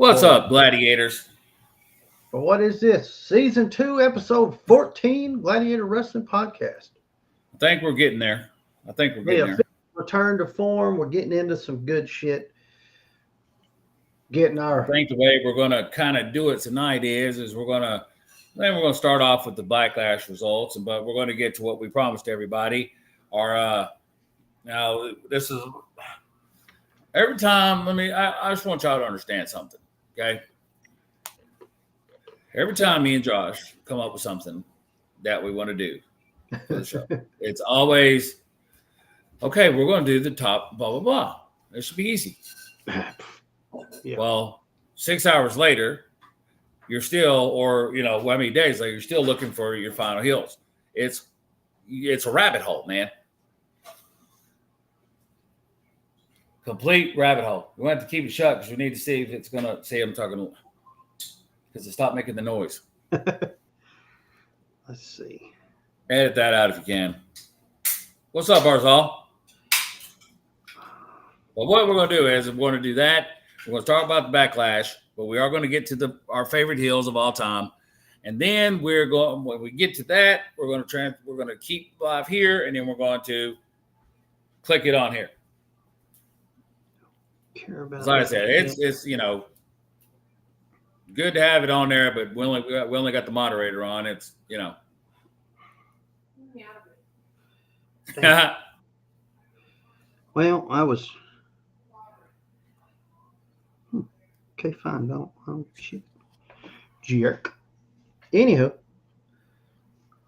What's up, Gladiators? But what is this? Season 2, episode 14, Gladiator Wrestling Podcast. I think we're getting there. Return to form. We're getting into some good shit. I think the way we're going to kind of do it tonight is we're going to start off with the Backlash results, but we're going to get to what we promised everybody. Now this is every time. I just want y'all to understand something, okay? Every time me and Josh come up with something that we want to do for the show, it's always, okay, we're going to do the top blah, blah, blah. It should be easy. Yeah. Well, 6 hours later, you're still, or, how many days later, you're still looking for your final heels. It's a rabbit hole, man. Complete rabbit hole. We have to keep it shut because we need to see if it's going to see I'm talking because it stopped making the noise. Let's see. Edit that out if you can. What's up, Barzal? Well, what we're going to do is we're going to do that. We're going to talk about the Backlash, but we are going to get to our favorite heels of all time. And then when we get to that, we're going to keep live here, and then we're going to click it on here. As I said, it's good to have it on there, but we only got the moderator on. It's Well, I was okay. Fine, don't shit, jerk. Anywho,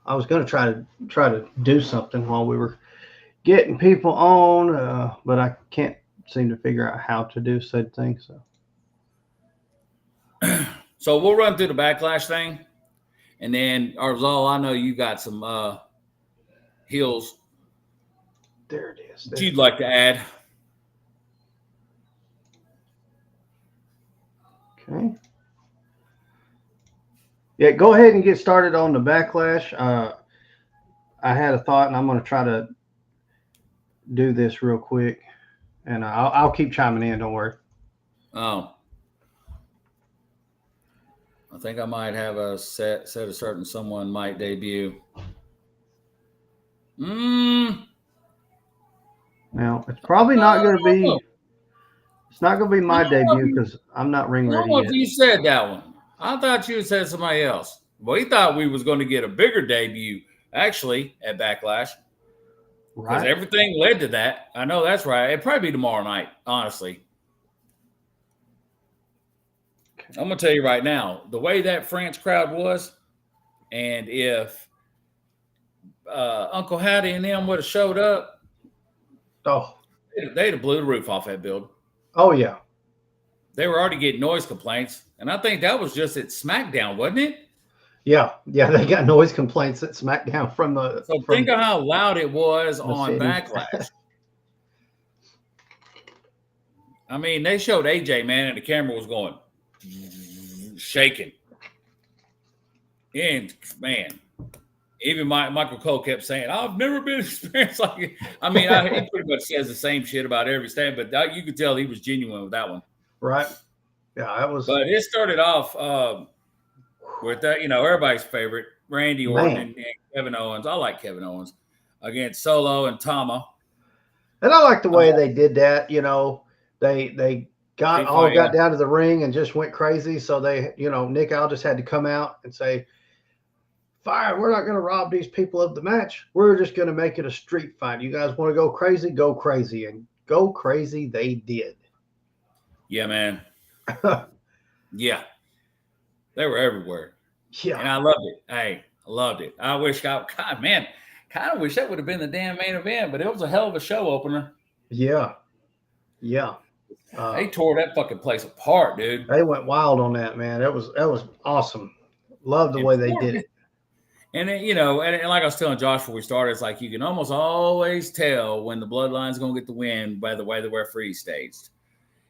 I was gonna try to do something while we were getting people on, but I can't seem to figure out how to do said thing. So we'll run through the Backlash thing, and then Arzal, I know you got some heels. There it is. That you'd like to add. Okay. Yeah, go ahead and get started on the Backlash. I had a thought, and I'm going to try to do this real quick, and I'll keep chiming in. Don't worry. Oh. I think I might have a set a certain someone might debut. Now it's probably not going to be. It's not going to be my debut because I'm not ring ready yet. You said that one. I thought you said somebody else. Well, he thought we was going to get a bigger debut actually at Backlash. Because everything led to that. I know that's right. It'd probably be tomorrow night, honestly. I'm going to tell you right now, the way that France crowd was, and if Uncle Howdy and them would have showed up, they'd have blew the roof off that building. Oh, yeah. They were already getting noise complaints, and I think that was just at SmackDown, wasn't it? Yeah, they got noise complaints at SmackDown from the. So think of how loud it was on Backlash. I mean, they showed AJ, man, and the camera was going shaking. And man, even Michael Cole kept saying, "I've never been experienced like it." I mean, he pretty much says the same shit about every stand, but you could tell he was genuine with that one. Right. Yeah, that was. But it started off with that, everybody's favorite, Randy Orton and Kevin Owens. I like Kevin Owens against Solo and Tama. And I like the way they did that. They got down to the ring and just went crazy. So they, Nick Aldis had to come out and say, "Fire! We're not going to rob these people of the match. We're just going to make it a street fight. You guys want to go crazy? Go crazy." And go crazy they did. Yeah, man. Yeah. They were everywhere. Yeah. And I loved it. Hey, I loved it. I wish kind of wish that would have been the damn main event, but it was a hell of a show opener. Yeah. Yeah. They tore that fucking place apart, dude. They went wild on that, man. That was awesome. Love the way they did it. And then, and like I was telling Josh before we started, it's like you can almost always tell when the Bloodline's going to get the win by the way the referee staged.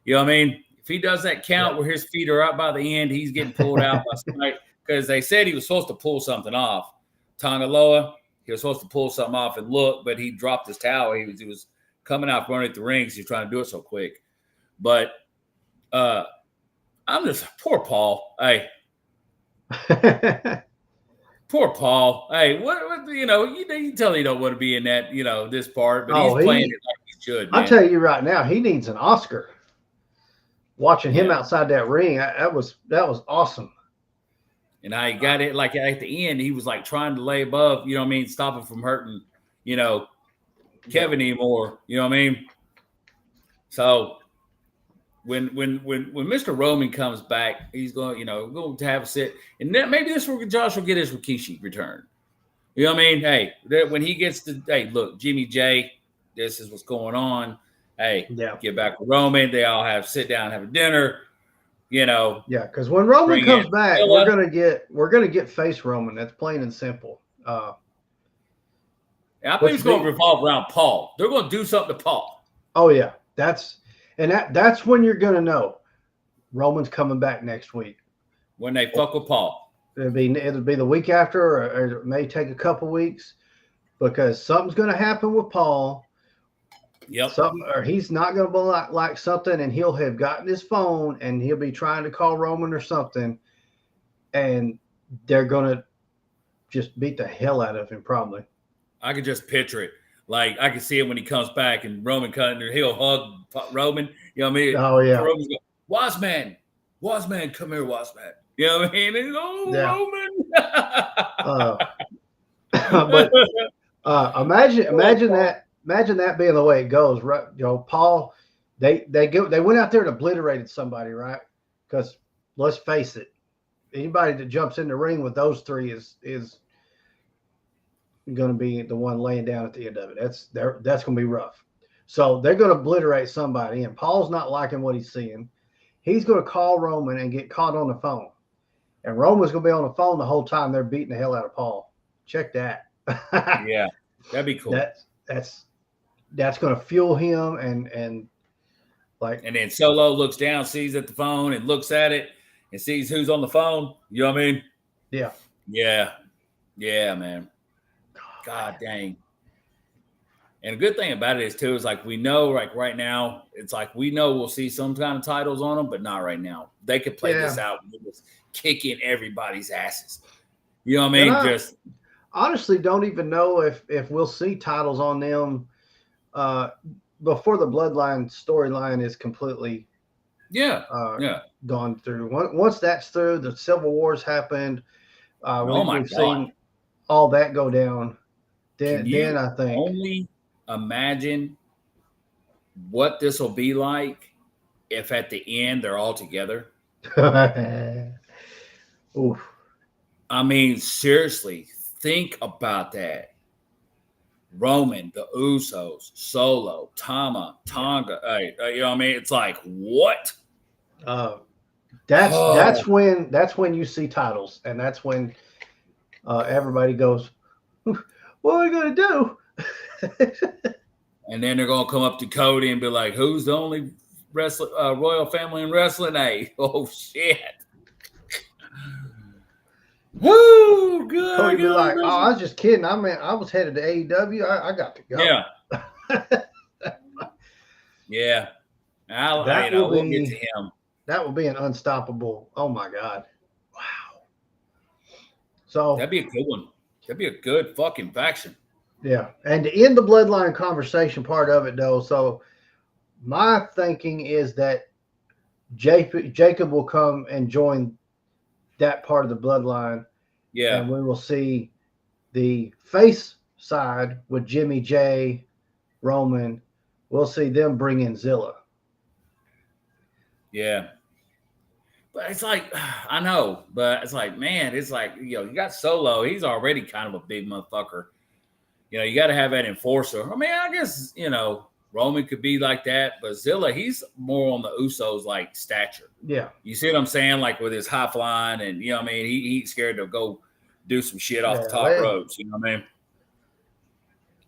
You know what I mean? If he does that count where his feet are up by the end, he's getting pulled out by somebody. Because they said he was supposed to pull something off. Tangaloa, he was supposed to pull something off and look, but he dropped his towel. He was coming out running at the ring because he was trying to do it so quick. But I'm just poor Paul. Hey. Poor Paul. Hey, what you can tell he don't want to be in that, this part, but he's playing it like he should, man. I'll tell you right now, he needs an Oscar. Watching him outside that ring, that was awesome. And I got it like at the end, he was like trying to lay above, stop him from hurting, Kevin anymore. You know what I mean? So when Mr. Roman comes back, he's going to have a sit, and then maybe this will Josh will get his Rikishi return. You know what I mean? Hey, when he gets to look, Jimmy J, this is what's going on. Hey, get back with Roman. They all sit down, have a dinner. Yeah, because when Roman comes back, we're gonna get face Roman. That's plain and simple. I think it's going to revolve around Paul. They're going to do something to Paul. Oh yeah, that's when you're gonna know Roman's coming back next week. When they fuck with Paul, it'll be the week after, or it may take a couple weeks, because something's gonna happen with Paul. Yep. Or he's not going to be like something, and he'll have gotten his phone, and he'll be trying to call Roman or something, and they're going to just beat the hell out of him, probably. I could just picture it. Like, I can see it when he comes back, and Roman he'll hug Roman. You know what I mean? Oh, yeah. Roman's going, Wiseman, come here, Wiseman. You know what I mean? And Roman. Imagine that being the way it goes, right? Paul, they went out there and obliterated somebody, right? Because let's face it, anybody that jumps in the ring with those three is going to be the one laying down at the end of it. That's going to be rough. So they're going to obliterate somebody, and Paul's not liking what he's seeing. He's going to call Roman and get caught on the phone, and Roman's going to be on the phone the whole time they're beating the hell out of Paul. Check that. Yeah, that'd be cool. That's going to fuel him and then Solo looks down, sees at the phone, and looks at it and sees who's on the phone. You know what I mean? Yeah. Yeah, man. God dang. And the good thing about it is too, is like we know, like right now, it's like we know we'll see some kind of titles on them, but not right now. They could play this out and just kicking everybody's asses. You know what I mean? Just honestly don't even know if we'll see titles on them before the Bloodline storyline is completely gone through. Once that's through, the Civil War's happened. We've seen all that go down. Then I think only imagine what this will be like if at the end they're all together. Oof. I mean, seriously, think about that. Roman, the Usos, Solo, Tonga. You know what I mean? It's like, what? That's when you see titles, and that's when everybody goes, "What are we gonna do?" And then they're gonna come up to Cody and be like, "Who's the only royal family in wrestling?" Hey, oh shit! Woo, good. Cody be like, "Oh, I was just kidding. I mean, I was headed to AEW. I got to go." Yeah. Yeah. We'll get to him. That would be an unstoppable. Oh my God! Wow. So that'd be a good one. That'd be a good fucking faction. Yeah, and to end the Bloodline conversation part of it, though, so my thinking is that Jacob will come and join that part of the Bloodline. Yeah. And we will see the face side with Jimmy J, Roman. We'll see them bring in Zilla. Yeah. But it's like, I know, but it's like, man, it's like, you got Solo. He's already kind of a big motherfucker. You got to have that enforcer. I mean, I guess, Roman could be like that, but Zilla, he's more on the Usos like stature. Yeah. You see what I'm saying? Like with his high flying and, you know what I mean? He's scared to go do some shit off the top ropes. You know what I mean?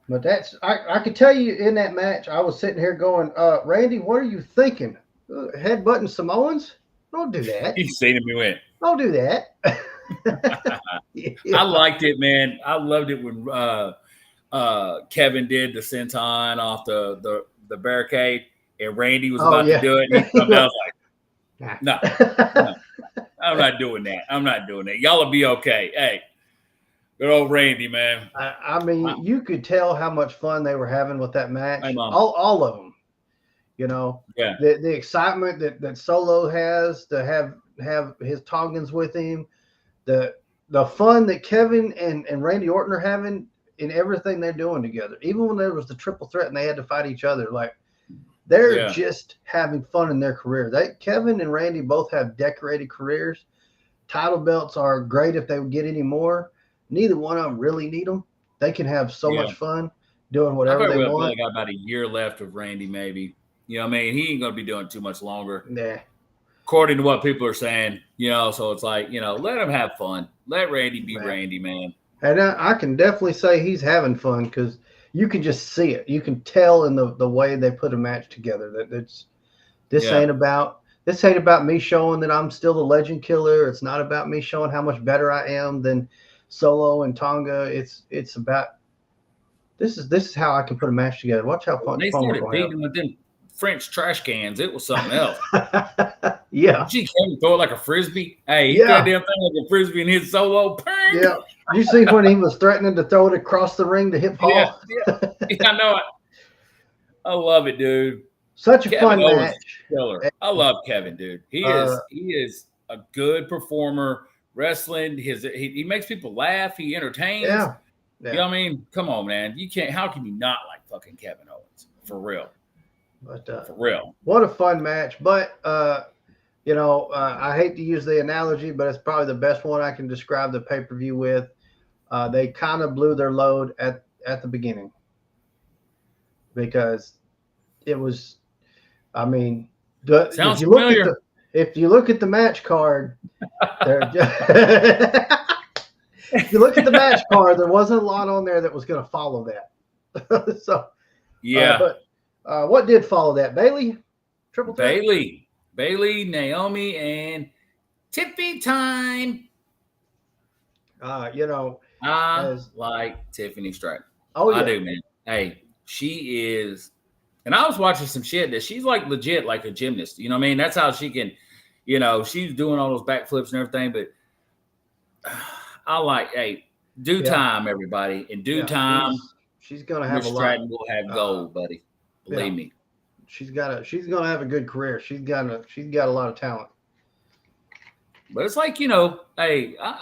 But I could tell you in that match, I was sitting here going, Randy, what are you thinking? Headbutting Samoans? Don't do that. He's seen him, he went. Don't do that. I liked it, man. I loved it when Kevin did the senton off the barricade, and Randy was about to do it. And he come down like, No, I'm not doing that. Y'all will be okay. Hey, good old Randy, man. I mean, you could tell how much fun they were having with that match. Hey, Mom. All of them. The excitement that Solo has to have his Tongans with him, the fun that Kevin and Randy Orton are having in everything they're doing together. Even when there was the triple threat and they had to fight each other, like they're just having fun in their career. Kevin and Randy both have decorated careers. Title belts are great if they would get any more. Neither one of them really need them. They can have so much fun doing whatever they want. I got about a year left of Randy, maybe. You know what I mean? He ain't going to be doing too much longer. Nah. According to what people are saying, so it's like, let him have fun. Let Randy be Randy, man. And I can definitely say he's having fun because you can just see it. You can tell in the way they put a match together that this ain't about me showing that I'm still the legend killer. It's not about me showing how much better I am than Solo and Tonga. It's about this is how I can put a match together. Watch how fun. They started beating with them French trash cans. It was something else. Yeah. She came and throw it like a frisbee. Hey, he got damn thing like a frisbee and hit Solo. Ping! Yeah. You see when he was threatening to throw it across the ring to hit Paul? Yeah, I know it. I love it, dude. Such a fun match. Killer. I love Kevin, dude. He is a good performer. Wrestling, he makes people laugh. He entertains. Yeah. You know what I mean? Come on, man. You can't. How can you not like fucking Kevin Owens? For real. But for real. What a fun match. But I hate to use the analogy, but it's probably the best one I can describe the pay-per-view with. They kind of blew their load at the beginning because it was. I mean, sounds familiar. If you look at the match card, if you look at the match card, there wasn't a lot on there that was going to follow that. So, but what did follow that? Bayley, triple threat. Bayley, Naomi, and Tiffy time. I like Tiffany Stratton. Oh yeah, I do, man. Hey, she is. And I was watching some shit that she's like legit, like a gymnast. You know what I mean? That's how she can, she's doing all those backflips and everything. But I like, due time, everybody. In due time, she's gonna have Miss Stratton will have gold, buddy. Believe me. She's gonna have a good career. She's got a lot of talent. But it's like, I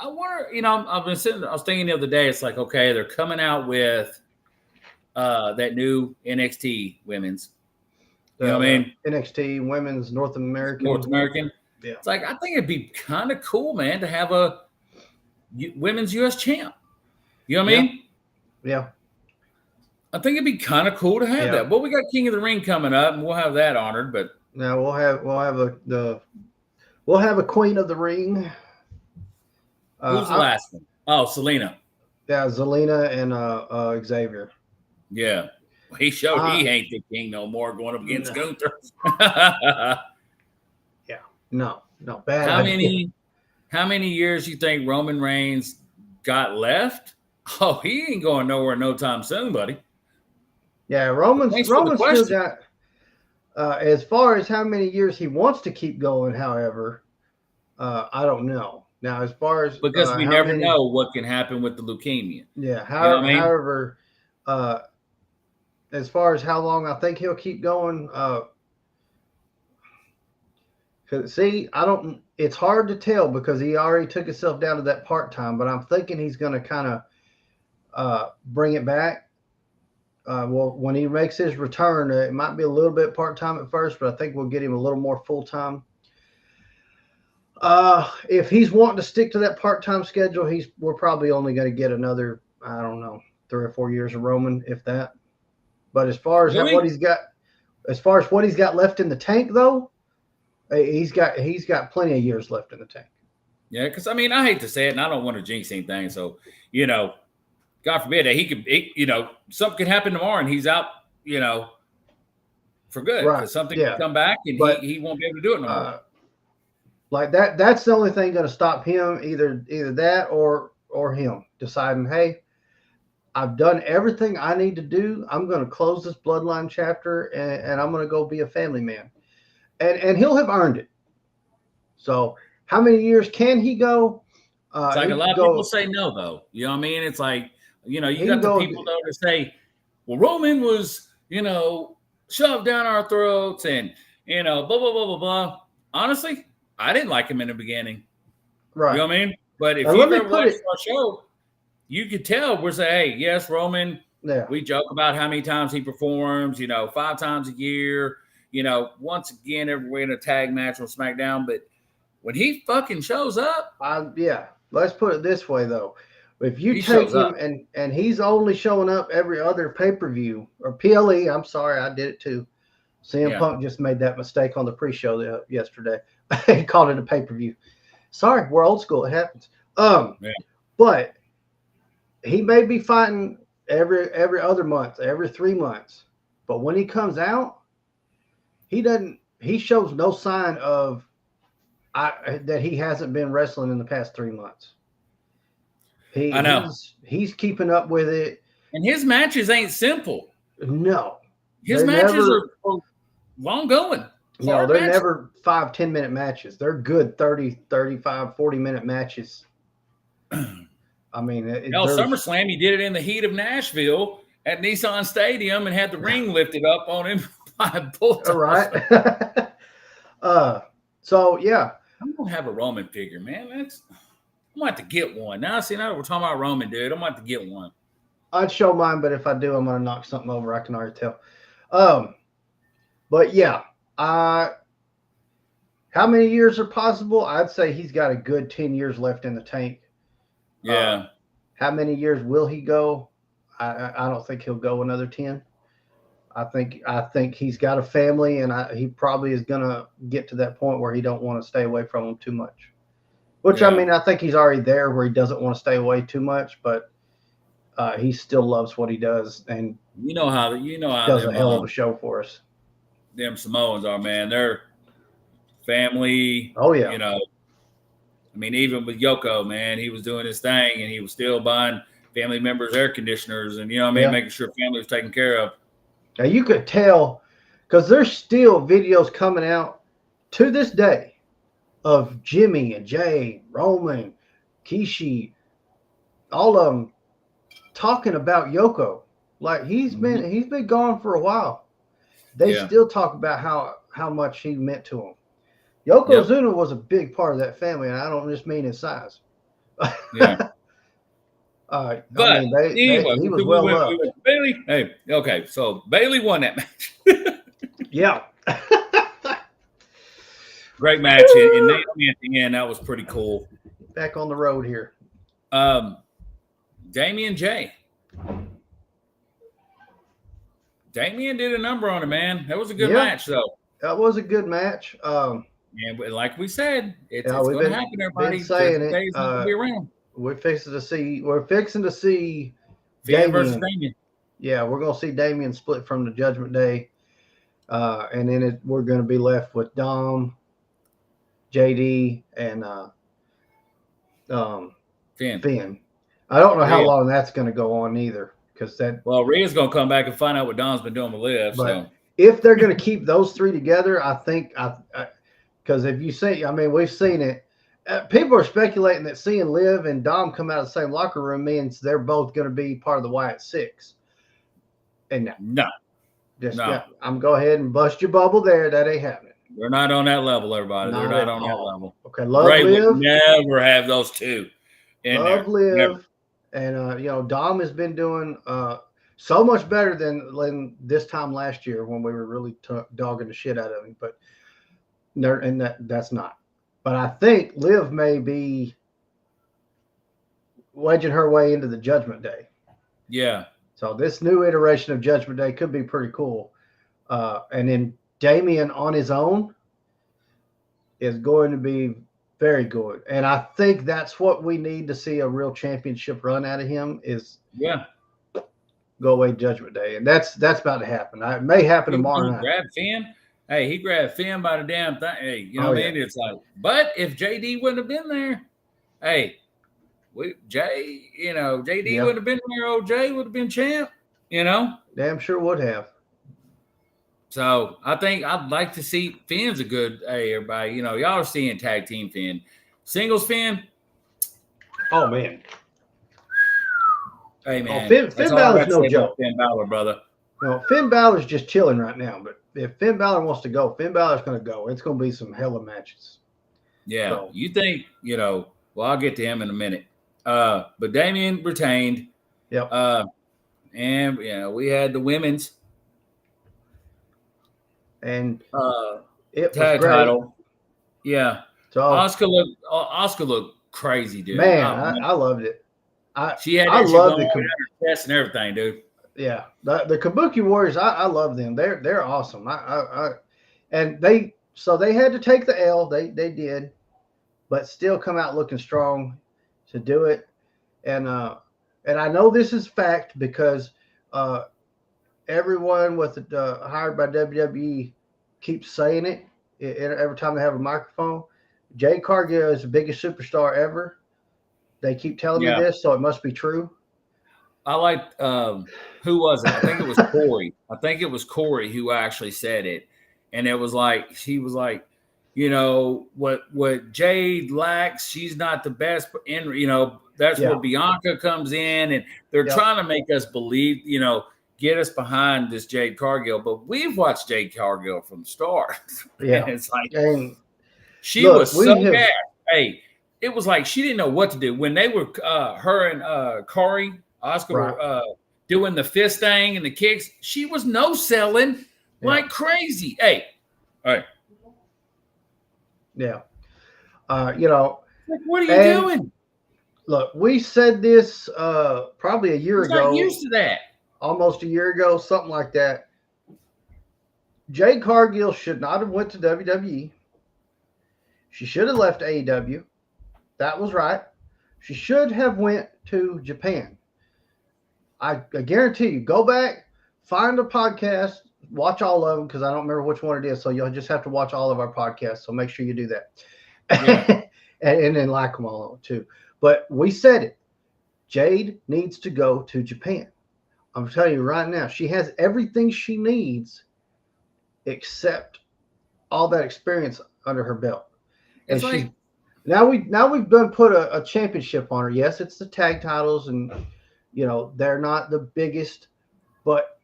wonder, I was thinking the other day, it's like, okay, they're coming out with that new NXT women's. You know what I mean? NXT women's North American. Yeah. It's like, I think it'd be kind of cool, man, to have a women's U.S. champ. You know what I mean? Yeah. I think it'd be kind of cool to have that. Well, we got King of the Ring coming up, and we'll have that honored. But now we'll have a Queen of the Ring. Who's the last one? Oh, Selena. Yeah, Zelina and Xavier. Yeah. He showed he ain't the king no more going up against Gunther. Yeah. No, bad. How many years you think Roman Reigns got left? Oh, he ain't going nowhere no time soon, buddy. Yeah, Roman's still got as far as how many years he wants to keep going, however, I don't know. Now, as far as because we never know what can happen with the leukemia. Yeah. However, as far as how long I think he'll keep going, it's hard to tell because he already took himself down to that part-time, but I'm thinking he's going to kind of bring it back. When he makes his return, it might be a little bit part-time at first, but I think we'll get him a little more full-time. If he's wanting to stick to that part-time schedule, we're probably only going to get another, I don't know, 3 or 4 years of Roman, if that. But as far as what he's got left in the tank, though, he's got plenty of years left in the tank. Yeah, because I hate to say it, and I don't want to jinx anything. So, God forbid that he could, something could happen tomorrow and he's out, for good. Right. Something could come back and he won't be able to do it no more. Like that's the only thing going to stop him, either that or him deciding, hey, I've done everything I need to do. I'm going to close this bloodline chapter and I'm going to go be a family man. And he'll have earned it. So how many years can he go? It's like a lot of people say no, though. You know what I mean? It's like, you got the people though to say, well, Roman was, shoved down our throats and, blah, blah, blah, blah, blah. Honestly, I didn't like him in the beginning. Right. You know what I mean? But if you've ever watched our show, you could tell we're saying, hey, yes, Roman. Yeah. We joke about how many times he performs, 5 times a year, once again, every week in a tag match on SmackDown. But when he fucking shows up. Yeah. Let's put it this way, though. If you take him and he's only showing up every other pay-per-view or PLE, I'm sorry, I did it too. CM Punk just made that mistake on the pre-show yesterday. He called it a pay-per-view. Sorry, we're old school. It happens. But he may be fighting every other month, every 3 months. But when he comes out, he shows no sign of that he hasn't been wrestling in the past 3 months. I know. He's keeping up with it. And his matches ain't simple. No. His matches are long going. No, they're never 5-10 minute matches. They're good 30, 35, 40-minute matches. I mean, SummerSlam, he did it in the heat of Nashville at Nissan Stadium and had the ring lifted up on him by a bulldozer. Right. So, yeah. I'm going to have a Roman figure, man. I'm going to have to get one. Now that we're talking about Roman, dude, I'm going to have to get one. I'd show mine, but if I do, I'm going to knock something over. I can already tell. But, yeah. How many years are possible? I'd say he's got a good 10 years left in the tank. Yeah. How many years will he go? I don't think he'll go another 10. I think he's got a family, and he probably is going to get to that point where he don't want to stay away from him too much. Which, I mean, I think he's already there where he doesn't want to stay away too much, but he still loves what he does, and how does a hell of a show for us. Them Samoans are, man. They're family. Oh, yeah. I mean, even with Yoko, man, he was doing his thing, and he was still buying family members air conditioners and, making sure family was taken care of. Now, you could tell, because there's still videos coming out to this day of Jimmy and Jay, Roman, Kishi, all of them talking about Yoko. Like, he's been gone for a while. They still talk about how much he meant to him. Yokozuna was a big part of that family, and I don't just mean his size. Yeah. But anyway, he was well loved. Bailey, okay, so Bailey won that match. Yeah. Great match. And Naomi at the end, that was pretty cool. Back on the road here. Damian J. Damian did a number on it, man. That was a good match, though. That was a good match. And like we said, it's going to happen, everybody. Been saying it. Be around. We're fixing to see Finn versus Damian. Yeah, we're going to see Damian split from the Judgment Day. And then we're going to be left with Dom, JD, and Finn. I don't know how long that's going to go on either. Rhea's going to come back and find out what Dom's been doing with Liv. So if they're going to keep those three together, I think because if you see, I mean, we've seen it. People are speculating that seeing Liv and Dom come out of the same locker room means they're both going to be part of the Wyatt Six. And no. I'm go ahead and bust your bubble there. That ain't happening. They're not on that level, everybody. They're not on that level. Okay, Liv would never have those two in there. Liv. Never. And Dom has been doing so much better than this time last year when we were really dogging the shit out of him. But that's not. But I think Liv may be wedging her way into the Judgment Day. Yeah. So this new iteration of Judgment Day could be pretty cool. And then Damian on his own is going to be very good. And I think that's what we need to see a real championship run out of him is go away Judgment Day. And that's about to happen. It may happen tomorrow night. Grab Finn. Hey, he grabbed Finn by the damn thing. Hey, you know what I mean? It's like, but if JD wouldn't have been there, hey, JD wouldn't have been there. Old Jay would have been champ, Damn sure would have. So I think I'd like to see Finn's a good. Hey, everybody, y'all are seeing tag team Finn, singles Finn. Oh man. Hey man, Finn Balor's no joke. Finn Balor, brother. No, Finn Balor's just chilling right now. But if Finn Balor wants to go, Finn Balor's going to go. It's going to be some hella matches. Yeah, so. You think Well, I'll get to him in a minute. But Damian retained. Yep. And we had the women's and it tag was title. Yeah. So Oscar looked crazy, dude. Man, I loved it. She had loved the chest and everything, dude. Yeah, the Kabuki Warriors, I love them. They're awesome. And they had to take the L. They did, but still come out looking strong to do it. And I know this is fact because everyone hired by WWE keeps saying it every time they have a microphone. Jade Cargill is the biggest superstar ever. They keep telling me this, so it must be true. I liked who was it? I think it was Corey. I think it was Corey who actually said it, and it was like she was like, what Jade lacks, she's not the best. And that's where Bianca comes in, and they're trying to make us believe, get us behind this Jade Cargill. But we've watched Jade Cargill from the start. Yeah, and it's like she was so bad. Hey, it was like she didn't know what to do when they were her and Corey. Oscar were doing the fist thing and the kicks. She was no-selling like crazy. Hey, all right. Yeah. Like, what are you doing? Look, we said this probably a year ago. Not used to that. Almost a year ago, something like that. Jade Cargill should not have went to WWE. She should have left AEW. That was right. She should have went to Japan. I guarantee you, go back, find a podcast, watch all of them because I don't remember which one it is. So you'll just have to watch all of our podcasts. So make sure you do that. Yeah. and then like them all too. But we said it. Jade needs to go to Japan. I'm telling you right now, she has everything she needs except all that experience under her belt. And now we've done put a championship on her. Yes, it's the tag titles and they're not the biggest, but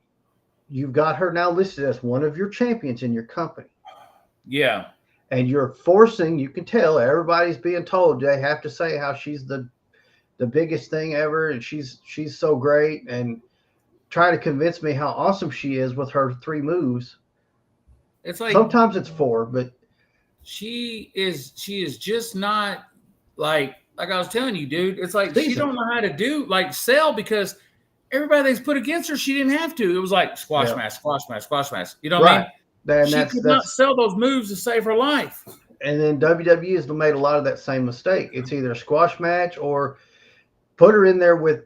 you've got her now listed as one of your champions in your company. Yeah. And you're forcing, you can tell everybody's being told they have to say how she's the biggest thing ever and she's so great and try to convince me how awesome she is with her 3 moves. It's like sometimes it's 4, but she is just not like I was telling you, dude. It's like she don't know how to do sell because everybody that's put against her, she didn't have to. It was like squash match. You know what I mean? She could not sell those moves to save her life. And then WWE has made a lot of that same mistake. It's either a squash match or put her in there with,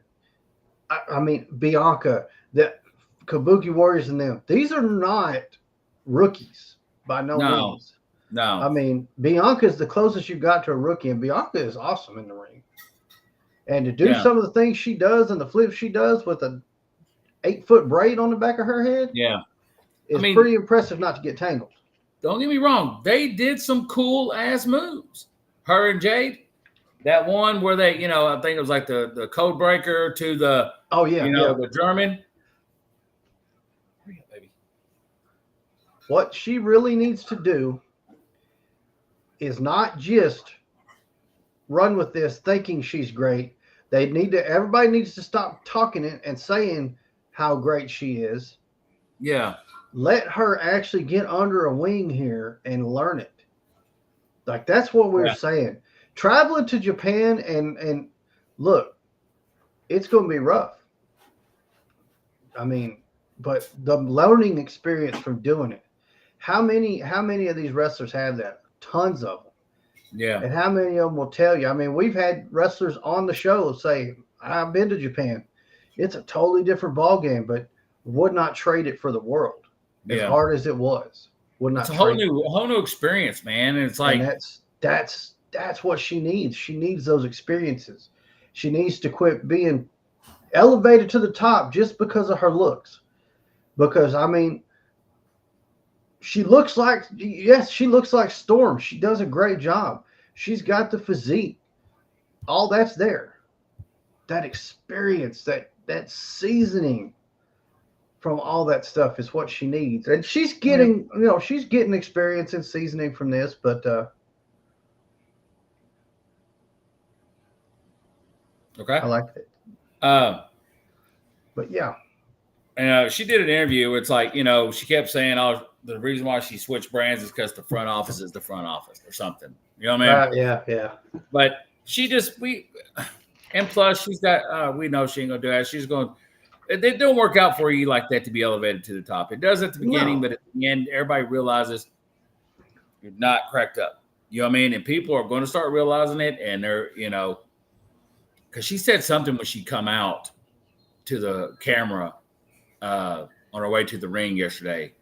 Bianca, the Kabuki Warriors and them. These are not rookies by no means. No. Bianca is the closest you've got to a rookie, and Bianca is awesome in the ring. And to do some of the things she does and the flips she does with a 8-foot braid on the back of her head, is pretty impressive not to get tangled. Don't get me wrong. They did some cool ass moves. Her and Jade. That one where they, I think it was like the code breaker to the the German. Hurry up, baby. What she really needs to do is not just run with this thinking she's great. Everybody needs to stop talking and saying how great she is. Yeah. Let her actually get under a wing here and learn it. Like that's what we're saying. Traveling to Japan and look, it's going to be rough. But the learning experience from doing it. How many of these wrestlers have that? Tons of them. Yeah. And how many of them will tell you? We've had wrestlers on the show say, I've been to Japan. It's a totally different ball game, but would not trade it for the world. As hard as it was. Would not it's a whole new experience, man. And it's like and that's what she needs. She needs those experiences. She needs to quit being elevated to the top just because of her looks. Because she looks like Storm. She does a great job. She's got the physique. All that's there. That experience, that seasoning from all that stuff is what she needs. And she's getting, she's getting experience and seasoning from this, but okay. I like it. But yeah. And she did an interview. It's like, she kept saying, the reason why she switched brands is because the front office is the front office or something. You know what I mean? Yeah. But and plus she's got, we know she ain't going to do that. She's going, it don't work out for you like that to be elevated to the top. It does at the beginning, but at the end, everybody realizes you're not cracked up. You know what I mean? And people are going to start realizing it. And they're, because she said something when she come out to the camera on her way to the ring yesterday.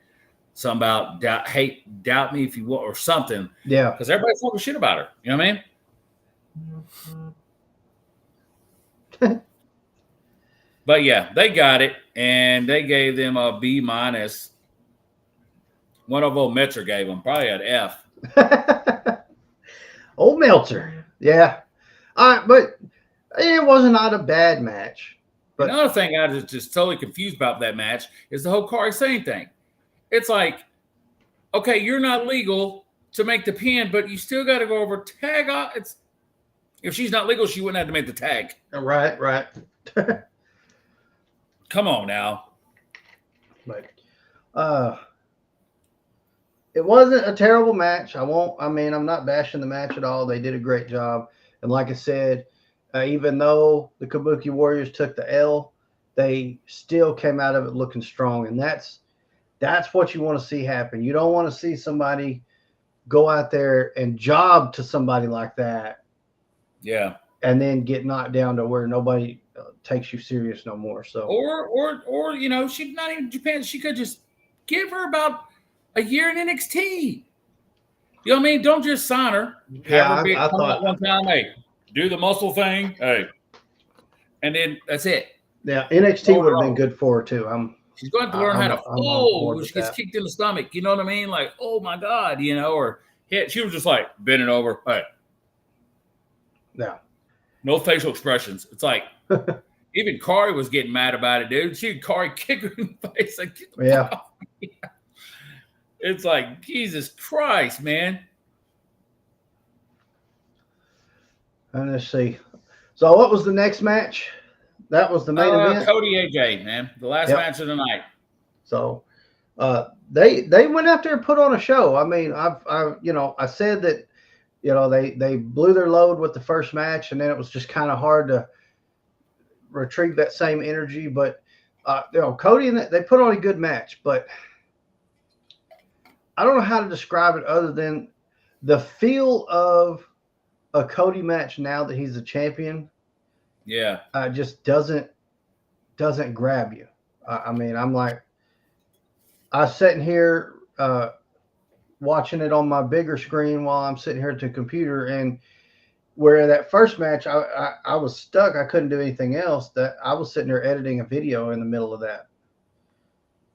Something about doubt me if you want, or something. Yeah. Because everybody's talking shit about her. You know what I mean? But yeah, they got it, and they gave them a B-. One of old Meltzer gave them probably an F. Old Meltzer, yeah. But it was not a bad match. But another thing I was just totally confused about that match is the whole Kairi Sane thing. It's like, okay, you're not legal to make the pin, but you still got to go over tag. If she's not legal, she wouldn't have to make the tag. Right. Come on now. But it wasn't a terrible match. I'm not bashing the match at all. They did a great job. And like I said, even though the Kabuki Warriors took the L, they still came out of it looking strong. And that's what you want to see happen. You don't want to see somebody go out there and job to somebody like that. Yeah. And then get knocked down to where nobody takes you serious no more. So or she's not even Japan. She could just give her about a year in NXT. You know what I mean? Don't just sign her. Have her come out one time. Hey, do the muscle thing. Hey, and then that's it. Yeah, NXT would have been good for her too. She's going to learn how to fold when she gets kicked in the stomach. You know what I mean? Like, oh my God, or hit. She was just like bending over. Hey. Yeah. No facial expressions. It's like even Kairi was getting mad about it, dude. She had Kairi kick her in the face. Like, yeah. It's like, Jesus Christ, man. And let's see. So what was the next match? That was the main event. Cody AJ, man. The last match of the night. So they went out there and put on a show. I mean, I said that, they blew their load with the first match, and then it was just kind of hard to retrieve that same energy. But Cody and they put on a good match, but I don't know how to describe it other than the feel of a Cody match now that he's a champion. Yeah, just doesn't grab you. I'm sitting here watching it on my bigger screen while I'm sitting here at the computer, and where that first match I was stuck. I couldn't do anything else. That I was sitting there editing a video in the middle of that.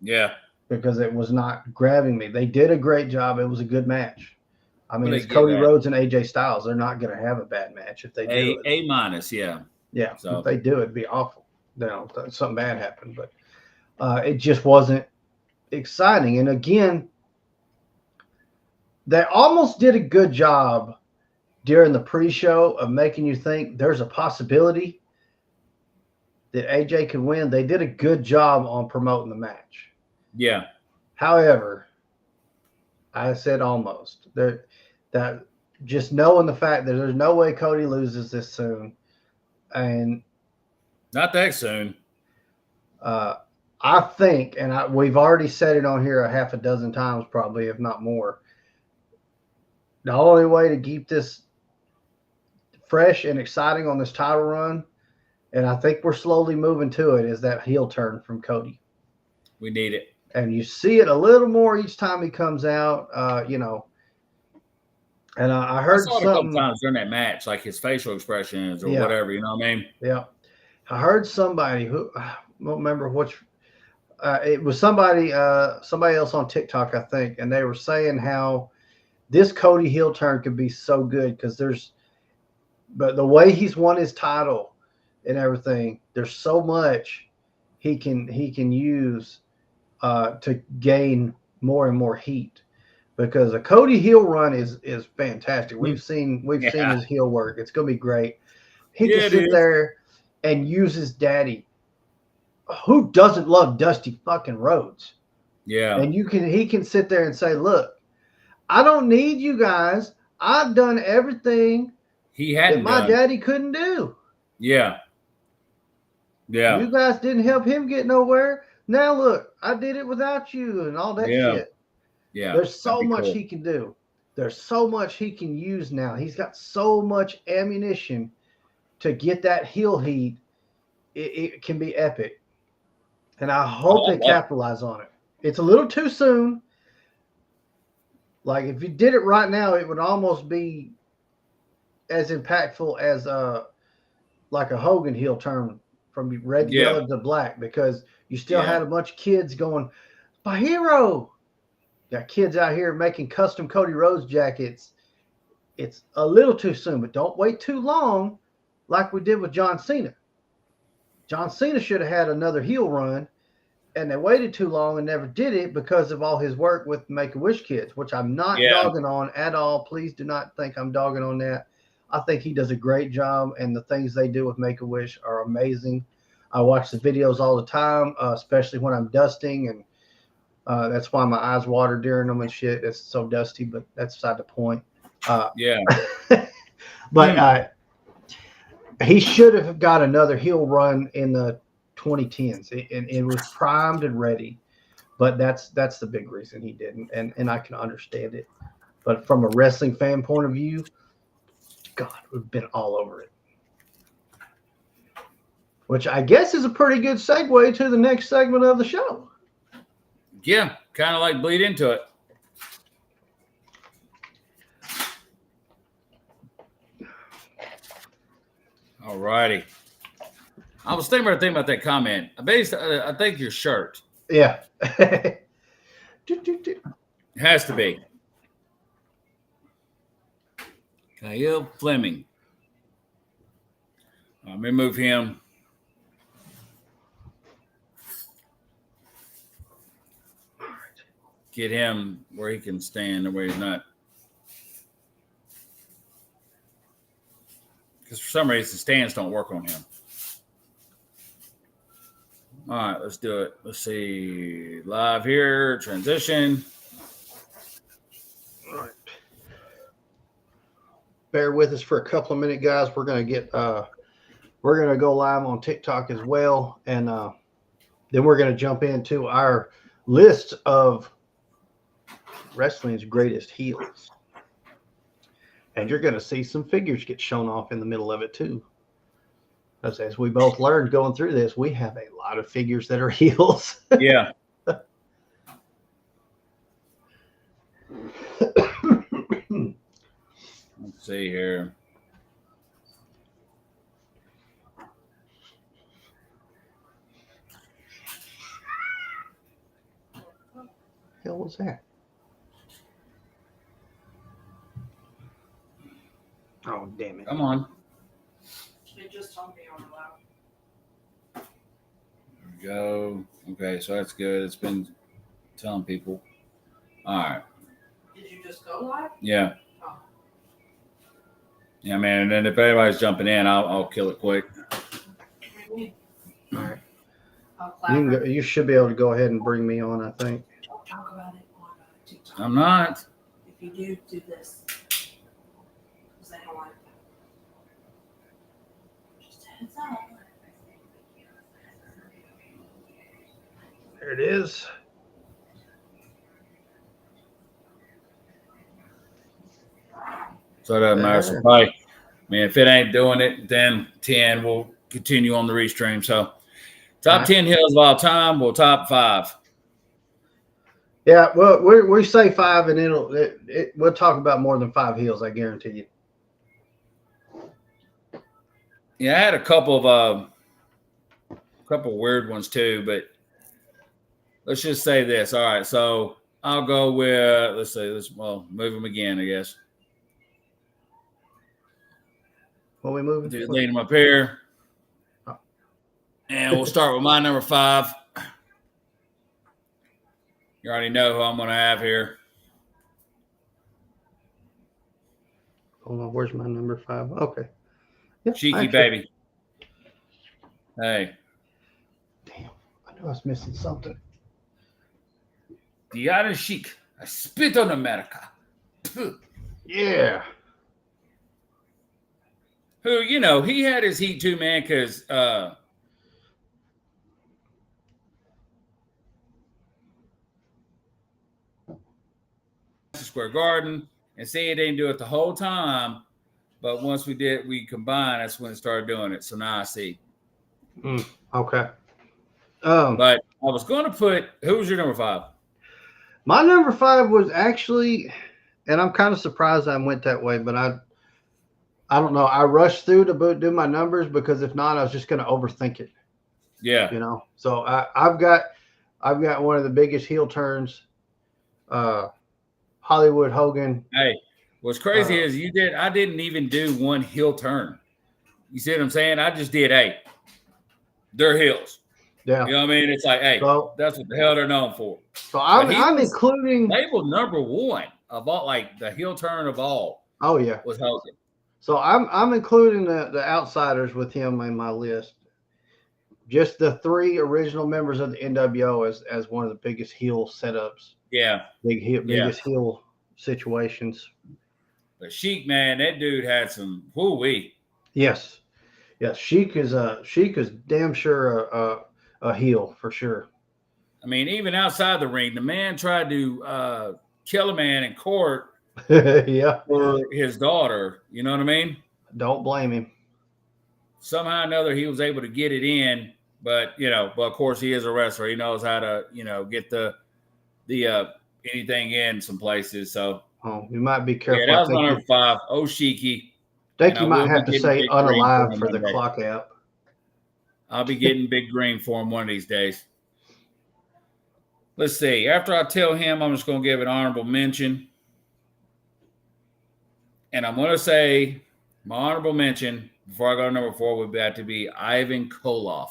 Yeah, because it was not grabbing me. They did a great job. It was a good match. I mean, it's Cody Rhodes and AJ Styles. They're not going to have a bad match if they do it. A-, yeah. Yeah, so if they do, it'd be awful. Something bad happened, but it just wasn't exciting. And again, they almost did a good job during the pre-show of making you think there's a possibility that AJ could win. They did a good job on promoting the match. Yeah. However, I said almost. That just knowing the fact that there's no way Cody loses this soon. And not that soon. I think, and we've already said it on here a half a dozen times, probably, if not more. The only way to keep this fresh and exciting on this title run, and I think we're slowly moving to it, is that heel turn from Cody. We need it. And you see it a little more each time he comes out, And I heard something a couple times during that match, like his facial expressions or whatever, you know what I mean? Yeah. I heard somebody who, I don't remember which, it was somebody else on TikTok, I think, and they were saying how this Cody heel turn could be so good because but the way he's won his title and everything, there's so much he can use to gain more and more heat. Because a Cody heel run is fantastic. We've seen his heel work. It's gonna be great. He can sit there and use his daddy. Who doesn't love Dusty fucking Rhodes? Yeah. And he can sit there and say, look, I don't need you guys. I've done everything that my daddy couldn't do. Yeah. Yeah. You guys didn't help him get nowhere. Now look, I did it without you and all that shit. Yeah. There's so much he can do. There's so much he can use now. He's got so much ammunition to get that heel heat. It can be epic. And I hope they capitalize on it. It's a little too soon. Like, if you did it right now, it would almost be as impactful as like a Hogan heel turn from red, yellow to black, because you still had a bunch of kids going, my hero. Got kids out here making custom Cody Rhodes jackets. It's a little too soon, but don't wait too long like we did with John Cena. John Cena should have had another heel run, and they waited too long and never did it because of all his work with Make-A-Wish kids, which I'm not dogging on at all. Please do not think I'm dogging on that. I think he does a great job, and the things they do with Make-A-Wish are amazing. I watch the videos all the time, especially when I'm dusting, and that's why my eyes water during them and shit. It's so dusty, but that's beside the point. But he should have got another heel run in the 2010s. It was primed and ready, but that's the big reason he didn't, and I can understand it. But from a wrestling fan point of view, God, we've been all over it. Which I guess is a pretty good segue to the next segment of the show. Yeah, kind of like bleed into it. All righty. I was thinking about that comment. I think your shirt. Yeah. Has to be. Kyle Fleming. Let me move him. Get him where he can stand and where he's not. Because for some reason, stands don't work on him. All right, let's do it. Let's see. Live here, transition. All right. Bear with us for a couple of minutes, guys. We're gonna go live on TikTok as well, and then we're gonna jump into our list of wrestling's greatest heels. And you're going to see some figures get shown off in the middle of it too. Because as we both learned going through this, we have a lot of figures that are heels. Yeah. Let's see here. What the hell was that? Oh, damn it. Come on. It just told me on the loud. There we go. Okay, so that's good. It's been telling people. All right. Did you just go live? Yeah. Oh. Yeah, man. And then if anybody's jumping in, I'll kill it quick. All right. You should be able to go ahead and bring me on, I think. Don't talk about it on TikTok. I'm not. If you do this. Because I don't like that. Just a heads up. There it is. So it doesn't matter. So probably, I mean, if it ain't doing it, then 10 will continue on the restream. So top 10 heels of all time. Well, top 5. Yeah, well, we say 5, and we'll talk about more than 5 heels. I guarantee you. Yeah, I had a couple of weird ones too, but let's just say this. All right, so I'll go with move him again, I guess. What we moving? Dude, lead him up here. Oh. And we'll start with my number 5. You already know who I'm going to have here. Hold on, where's my number 5? Okay. Yep, Cheeky baby. Hey. Damn, I knew I was missing something. The Iron Sheik. I spit on America. Yeah. Who, he had his heat too, man, because Square Garden, and say it didn't do it the whole time, but once we combined, that's when it started doing it. So now I see. Okay. But I was going to put, who was your number 5? My number 5 was actually, and I'm kind of surprised I went that way, but I don't know. I rushed through to do my numbers because if not, I was just going to overthink it. Yeah. So I've got one of the biggest heel turns. Hollywood Hogan. Hey, what's crazy is I didn't even do one heel turn. You see what I'm saying? I just did, they're heels. Yeah. You know what I mean? It's like, so, that's what the hell they're known for. So I'm including labeled number 1 of all, like the heel turn of all. Oh yeah. Was Hogan. So I'm including the outsiders with him in my list. Just the 3 original members of the NWO as one of the biggest heel setups. Yeah. Biggest heel situations. But Sheik, man, that dude had some woo-wee. Yes. Yes. Sheik is damn sure a heel for sure. I mean, even outside the ring, the man tried to kill a man in court yeah. for his daughter. You know what I mean? Don't blame him. Somehow or another, he was able to get it in, but of course he is a wrestler. He knows how to, get the anything in some places. So you might be careful. Yeah, that was my number 5. Oh, Sheiky. I think you might have to say unalive for the clock app. I'll be getting big green for him one of these days. Let's see. After I tell him, I'm just going to give an honorable mention. And I'm going to say my honorable mention before I go to number 4 would have to be Ivan Koloff.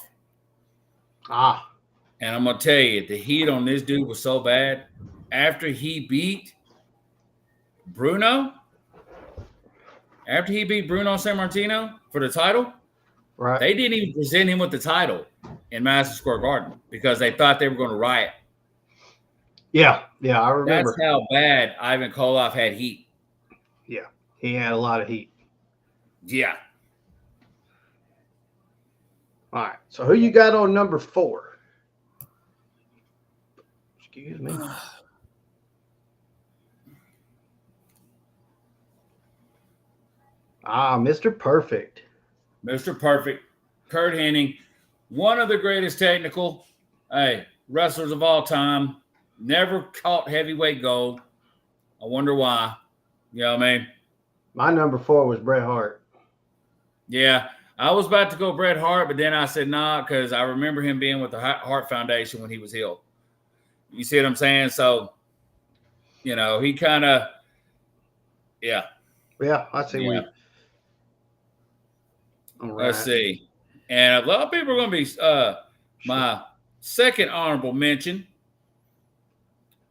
And I'm going to tell you, the heat on this dude was so bad. After he beat Bruno Sammartino for the title, right? They didn't even present him with the title in Madison Square Garden because they thought they were going to riot. Yeah, I remember. That's how bad Ivan Koloff had heat. Yeah, he had a lot of heat. Yeah. All right, so who you got on number 4? Excuse me. Mr. Perfect. Mr. Perfect. Kurt Hennig. One of the greatest technical wrestlers of all time. Never caught heavyweight gold. I wonder why. You know what I mean? My number 4 was Bret Hart. Yeah. I was about to go Bret Hart, but then I said nah because I remember him being with the Hart Foundation when he was healed. You see what I'm saying? So, he kind of, yeah. Yeah, I see. Yeah. All right. Let's see. And a lot of people are going to be my second honorable mention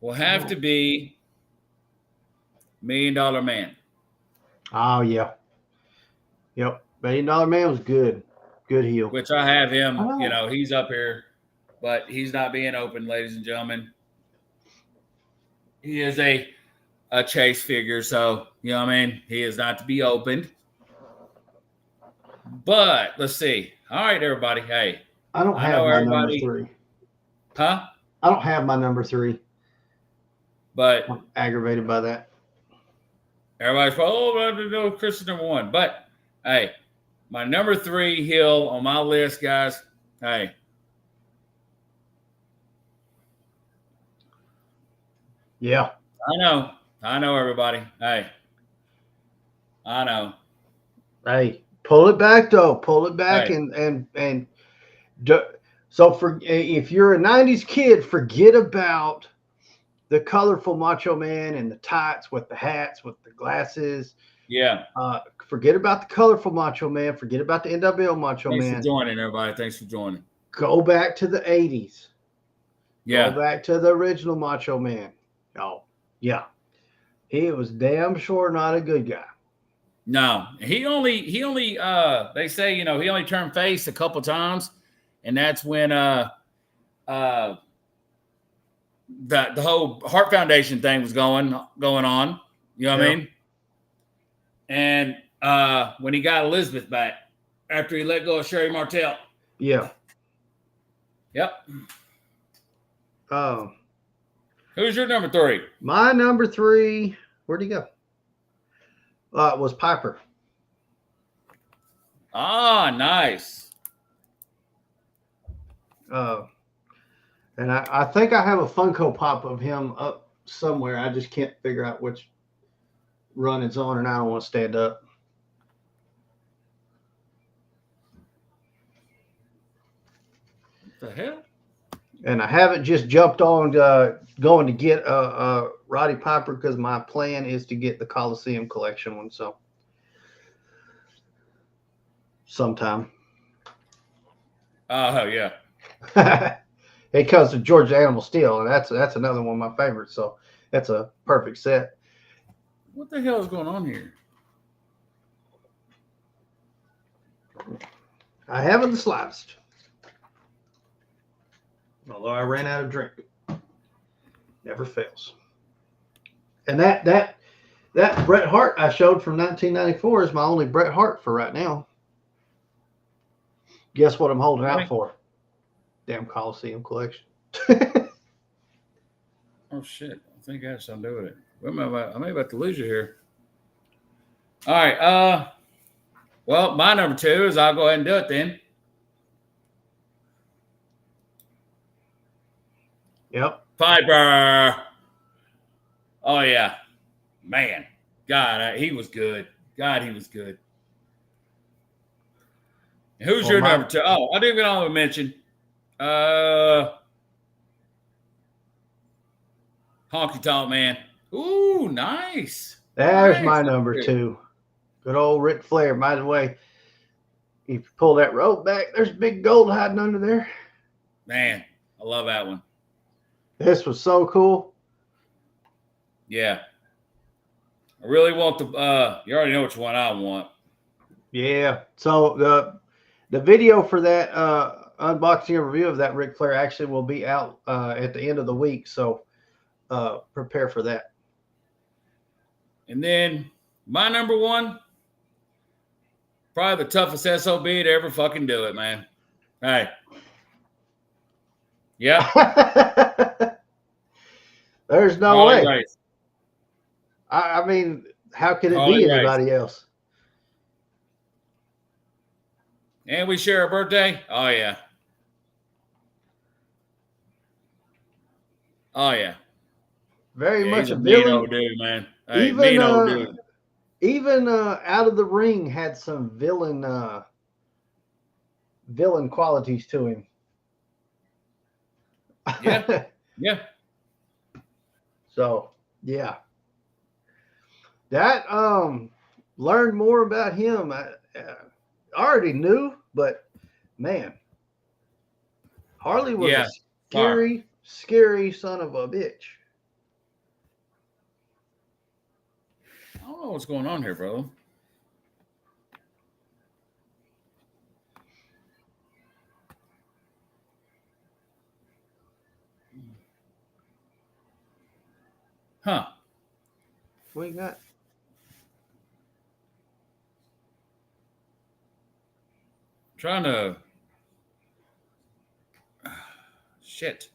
will have to be $1 Million Man. Oh, yeah. Yep. $1 Million Man was good. Good heel. Which I have him, he's up here, but he's not being open, ladies and gentlemen. He is a chase figure, so, you know what I mean? He is not to be opened. But let's see. All right, everybody. Hey. I don't have my number 3. Huh? I don't have my number 3. But I'm aggravated by that. Everybody's probably, no, Chris is number 1. But, hey, my number 3 heel on my list, guys. Hey. Yeah. I know, everybody. Hey. I know. Hey, pull it back, though. Pull it back and So if you're a 90s kid, forget about the colorful Macho Man and the tights with the hats, with the glasses. Yeah. Forget about the colorful Macho Man. Forget about the NWO Macho Man. Thanks for joining, everybody. Thanks for joining. Go back to the 80s. Yeah. Go back to the original Macho Man. Oh, yeah. He was damn sure not a good guy. No, he only they say, he only turned face a couple times, and that's when the whole Heart Foundation thing was going on. You know what I mean? And when he got Elizabeth back after he let go of Sherry Martel. Yeah. Yep. Oh. Who's your number 3? My number 3, where'd he go? Was Piper. Ah, nice. And I think I have a Funko Pop of him up somewhere. I just can't figure out which run it's on, and I don't want to stand up. What the hell? And I haven't just jumped on going to get Roddy Piper because my plan is to get the Coliseum collection one. So sometime. Oh, yeah. It comes to George Animal Steel, and that's another one of my favorites. So that's a perfect set. What the hell is going on here? I haven't the slightest. Although I ran out of drink. Never fails. And that Bret Hart I showed from 1994 is my only Bret Hart for right now. Guess what I'm holding out for? Damn Coliseum collection. Oh, shit. I think I have something to do with it. I may about to lose you here. All right. Well, my number 2 is I'll go ahead and do it then. Yep. Piper. Oh, yeah. Man. God, he was good. God, he was good. And who's your number 2? Oh, I didn't even want to mention. Honky Tonk Man. Ooh, nice. There's my number 2. Good old Ric Flair. By the way, if you pull that rope back, there's big gold hiding under there. Man, I love that one. This was so cool. Yeah. I really want you already know which one I want. Yeah. So the video for that unboxing and review of that Ric Flair actually will be out at the end of the week. So prepare for that. And then my number 1, probably the toughest SOB to ever fucking do it, man. Hey. Yep. There's no Harley way. Race. I mean, how could it Harley be anybody else? And we share a birthday? Oh, yeah. Oh, yeah. Very much he's a mean villain. old dude, man. Hey, mean old dude. Even Out of the Ring had some villain qualities to him. Yeah. Yeah. So, yeah. That learned more about him. I already knew, but man, Harley was a scary son of a bitch. I don't know what's going on here, brother. Huh. What you got? Trying to shit.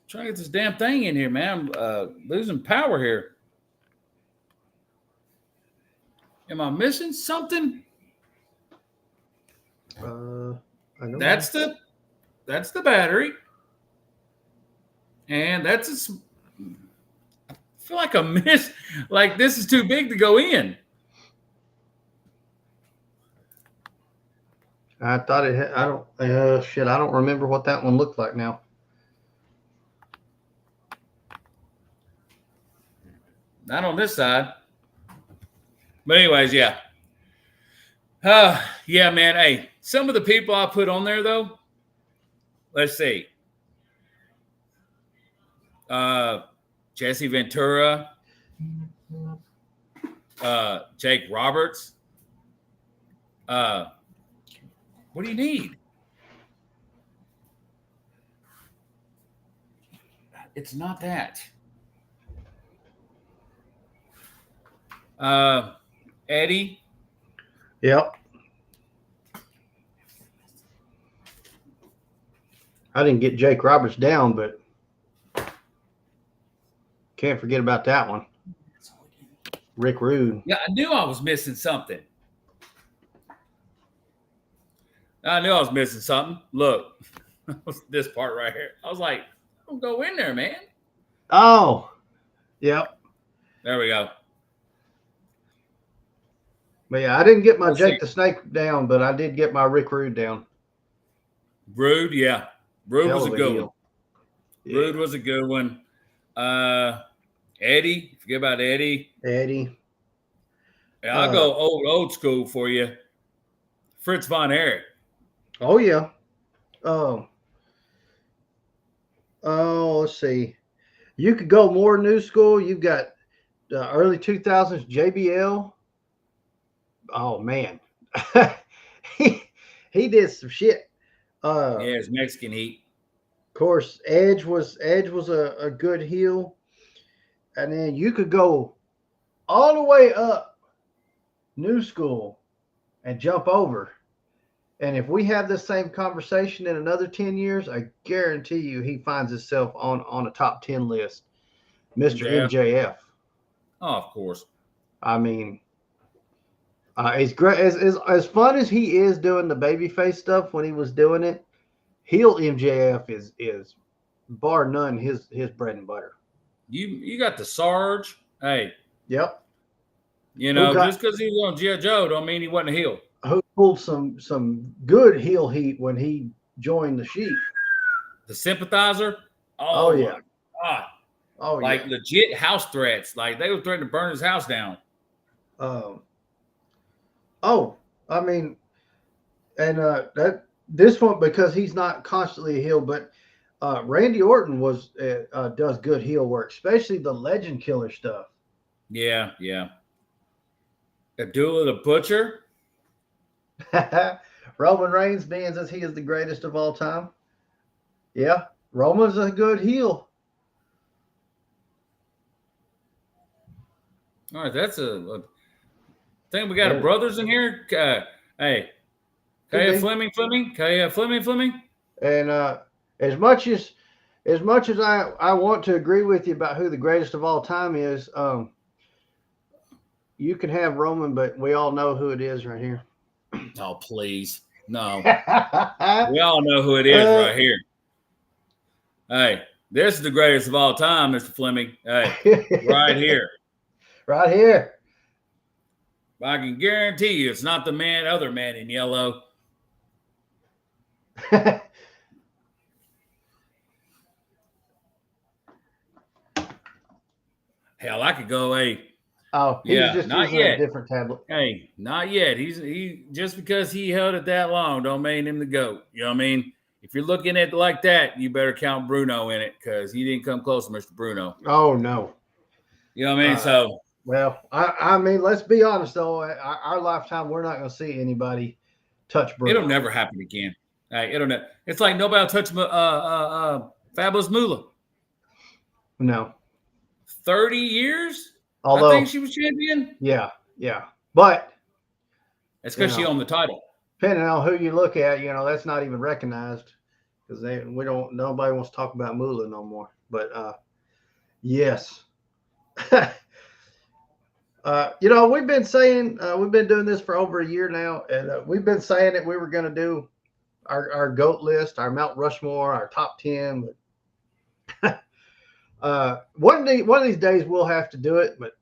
Trying to get this damn thing in here, man. I'm losing power here. Am I missing something? I don't That's know. that's the battery. And that's I feel like I missed, like this is too big to go in. I thought it had, I don't, shit, I don't remember what that one looked like now. Not on this side. But anyways, yeah. Yeah, man. Hey, some of the people I put on there, though, let's see. Jesse Ventura, Jake Roberts. What do you need? It's not that. Eddie. Yep. I didn't get Jake Roberts down, but can't forget about that one. Rick Rude. Yeah, I knew I was missing something. Look, this part right here. I was like, don't go in there, man. Oh, yep. There we go. But yeah, I didn't get my Jake the Snake down, but I did get my Rick Rude down. Rude, yeah. Rude was a good one. Yeah. Rude was a good one. Eddie, forget about Eddie. Eddie. Yeah, I'll go old school for you. Fritz Von Erich. Oh, yeah. Let's see. You could go more new school. You've got early 2000s JBL. Oh, man. he did some shit. Yeah, it's Mexican Heat. Of course, Edge was a good heel. And then you could go all the way up new school and jump over. And if we have this same conversation in another 10 years, I guarantee you he finds himself on a top 10 list. Mr. MJF. Oh, of course. I mean, it's great. As fun as he is doing the babyface stuff when he was doing it, heel MJF is bar none his bread and butter. You got the Sarge. Hey. Yep. You know, just because he was on G.I. Joe don't mean he wasn't a heel. Who pulled some good heel heat when he joined the Sheep. The Sympathizer? Oh yeah. God. Oh, like yeah. legit house threats. Like they were threatening to burn his house down. I mean, and that this one, because he's not constantly a heel, but Randy Orton does good heel work, especially the Legend Killer stuff. Yeah, yeah. Abdullah the Butcher. Roman Reigns being as he is the greatest of all time. Yeah, Roman's a good heel. All right, that's a thing. We got brothers in here. Hey, Kaya Fleming. And as much as I want to agree with you about who the greatest of all time is, you can have Roman, but we all know who it is right here. Oh, please. No. We all know who it is right here. Hey, this is the greatest of all time, Mr. Fleming. Hey, right here. Right here. I can guarantee you it's not the other man in yellow. Hell, I could go, hey. Oh, he's just not using yet. a different tablet. Hey, not yet. He just because he held it that long don't make him the GOAT. You know what I mean? If you're looking at it like that, you better count Bruno in it because he didn't come close to Mr. Bruno. Oh, no. You know what I mean? Well, I mean, let's be honest, though. Our lifetime, we're not going to see anybody touch Bruno. It'll never happen again. Hey, it'll never. It's like nobody will touch Fabulous Moolah. No. 30 years? Although, I think she was champion. Yeah. But it's because she owned the title. Depending on who you look at, that's not even recognized because nobody wants to talk about Moolah no more. But yes. We've been saying we've been doing this for over a year now, and we've been saying that we were going to do our GOAT list, our Mount Rushmore, our top 10. But one of these days we'll have to do it. But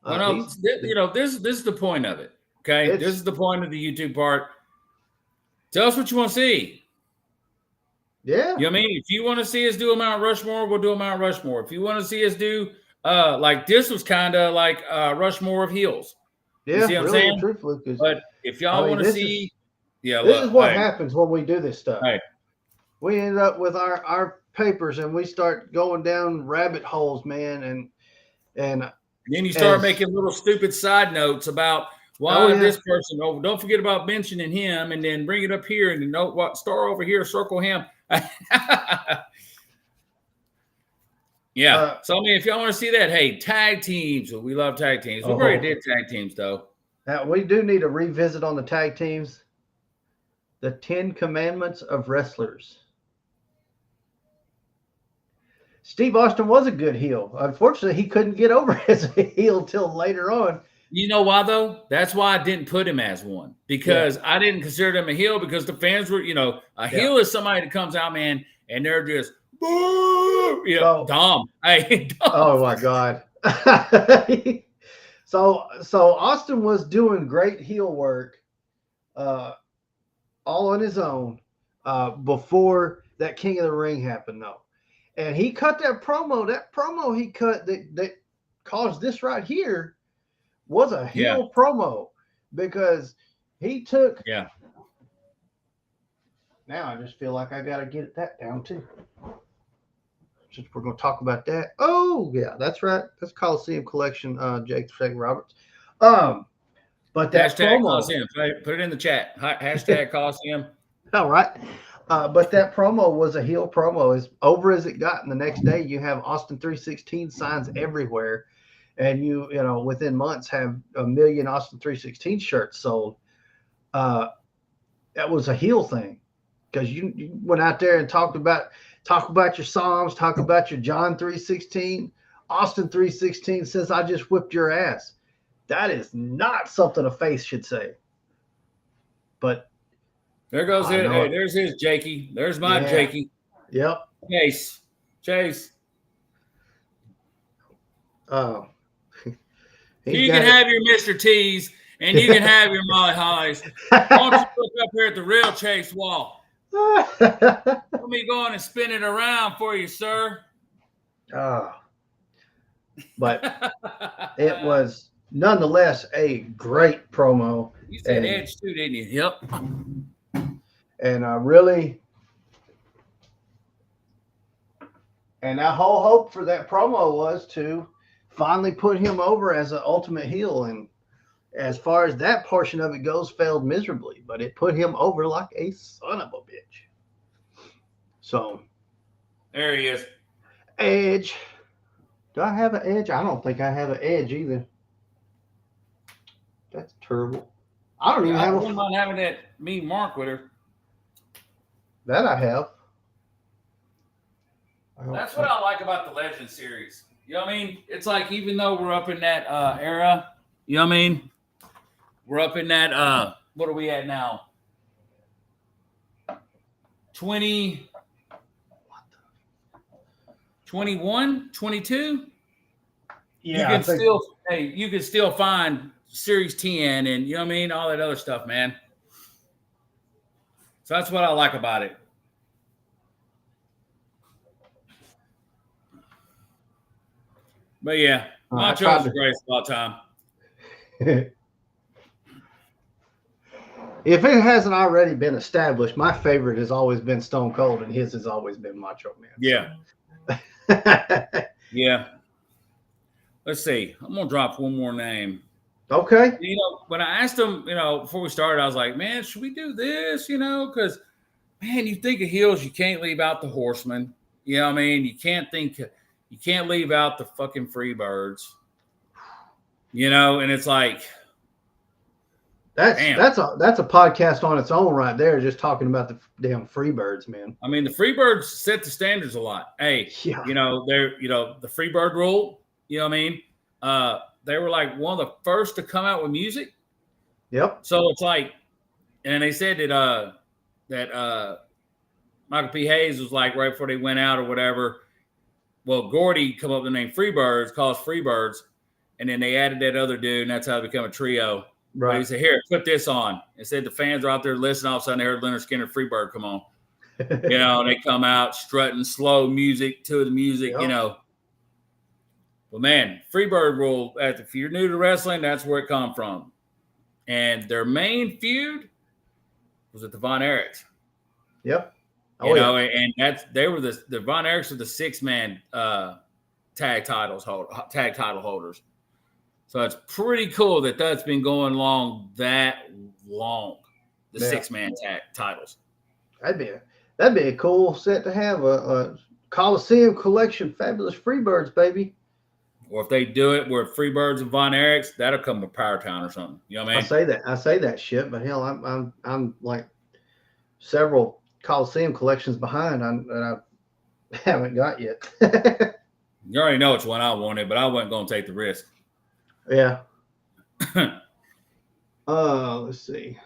this is the point of it. Okay, this is the point of the YouTube part. Tell us what you want to see. Yeah. You know what I mean? If you want to see us do a Mount Rushmore, we'll do a Mount Rushmore. If you want to see us do like this was kind of like Rushmore of heels. Yeah, you see what really I'm and saying? truthfully. But if y'all want to see, this is what happens when we do this stuff. Hey. We end up with our papers and we start going down rabbit holes, man, and then you start making little stupid side notes about why this person. Oh, don't forget about mentioning him, and then bring it up here, and note what star over here, circle him. Yeah. So I mean, if y'all want to see that, hey, tag teams. We love tag teams. We already did tag teams, though. Now we do need a revisit on the tag teams. The 10 Commandments of Wrestlers. Steve Austin was a good heel. Unfortunately, he couldn't get over as a heel till later on. You know why, though? That's why I didn't put him as one, because I didn't consider him a heel, because the fans were, a heel is somebody that comes out, man, and they're just, Dom. Hey, Dom. Oh, my God. So Austin was doing great heel work all on his own before that King of the Ring happened, though. And he cut that promo. That promo he cut that caused this right here was a heel promo, because he took. Yeah. Now I just feel like I got to get that down too. Since we're going to talk about that. Oh yeah, that's right. That's Coliseum Collection, Jake Roberts. But that hashtag promo, Coliseum. Put it in the chat. Hashtag Coliseum. All right. But that promo was a heel promo, as over as it got. And the next day you have Austin 316 signs everywhere. And you within months have 1 million Austin 316 shirts sold. That was a heel thing, because you went out there and talk about your Psalms, talk about your John 316, Austin 316 says, I just whipped your ass. That is not something a face should say. But there goes it. Hey, there's his Jakey. There's my Jakey. Yep. Chase. Oh. You can have your Mr. T's and you can have your Molly Hollies. Why don't you look up here at the real Chase Wall? Let me go on and spin it around for you, sir. But it was nonetheless a great promo. You said Edge too, didn't you? Yep. And really, and that whole hope for that promo was to finally put him over as an ultimate heel. And as far as that portion of it goes, failed miserably, but it put him over like a son of a bitch. So there he is. Edge. Do I have an edge? I don't think I have an edge either. That's terrible. I don't even have I don't mind having that mean mark with her. That I have. That's what I like about the Legend series. You know what I mean? It's like, even though we're up in that era, you know what I mean? We're up in that, what are we at now? 20, 21, 22? Yeah, you can still find Series 10 and, you know what I mean? All that other stuff, man. So that's what I like about it. But yeah, Macho's the greatest of all time. If it hasn't already been established, my favorite has always been Stone Cold, and his has always been Macho Man. Yeah. Yeah. Let's see. I'm going to drop one more name. Okay. When I asked him, before we started, I was like, man, should we do this? Because, man, you think of heels, you can't leave out the Horsemen. You know what I mean? You can't leave out the fucking Freebirds. And it's like, that's a podcast on its own right there, just talking about the damn Freebirds, man. I mean, the Freebirds set the standards a lot. Hey, they're the Freebird rule, you know what I mean? They were like one of the first to come out with music. Yep. So it's like, and they said that Michael P. Hayes was like right before they went out or whatever. Well, Gordy come up with the name Freebirds, calls Freebirds, and then they added that other dude, and that's how it became a trio. Right. But he said, "Here, put this on." It said the fans are out there listening. All of a sudden, they heard Leonard Skinner, Freebird come on. You know, and they come out strutting slow music to the music. Yep. You know. But man, Freebird rule. If you're new to wrestling, that's where it come from. And their main feud was with the Von Erichs. Yep. You know, and they were the Von Erichs were the 6-man tag title holders. So it's pretty cool that's been going along that long. The 6-man tag titles. That'd be a cool set to have, a Coliseum collection, fabulous Freebirds, baby. Or if they do it with Freebirds and Von Erichs, that'll come with Power Town or something. You know what I mean? I say that shit, but hell, I'm like several Coliseum collections behind that I haven't got yet. You already know which one I wanted, but I wasn't going to take the risk. Yeah. Let's see.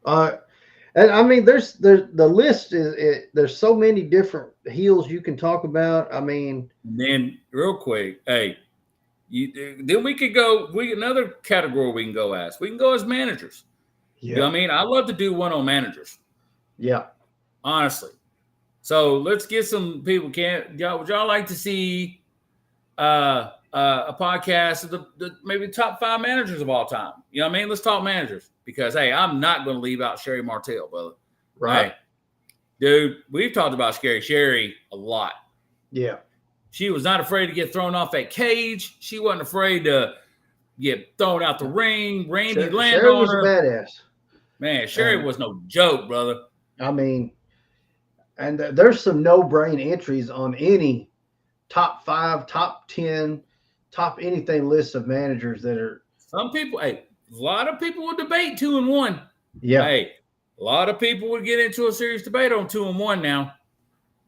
And I mean, there's the list there's so many different heels you can talk about. I mean, and then real quick, hey, then we could go. Another category we can go as. We can go as managers. Yeah. You know what I mean? I love to do one on managers. Yeah. Honestly. So let's get some people. Would y'all like to see a podcast of maybe the top 5 managers of all time? You know what I mean? Let's talk managers. Because, hey, I'm not going to leave out Sherry Martel, brother. Right. Hey, dude, we've talked about Scary Sherry a lot. Yeah. She was not afraid to get thrown off that cage. She wasn't afraid to get thrown out the ring. Randy landed Sherry on was her. A badass. Man, Sherry was no joke, brother. I mean, and there's some no-brain entries on any top 5, top 10, top anything list of managers that are. Some people, hey, a lot of people would debate 2 and 1. Yeah. Hey, a lot of people would get into a serious debate on 2 and 1 now.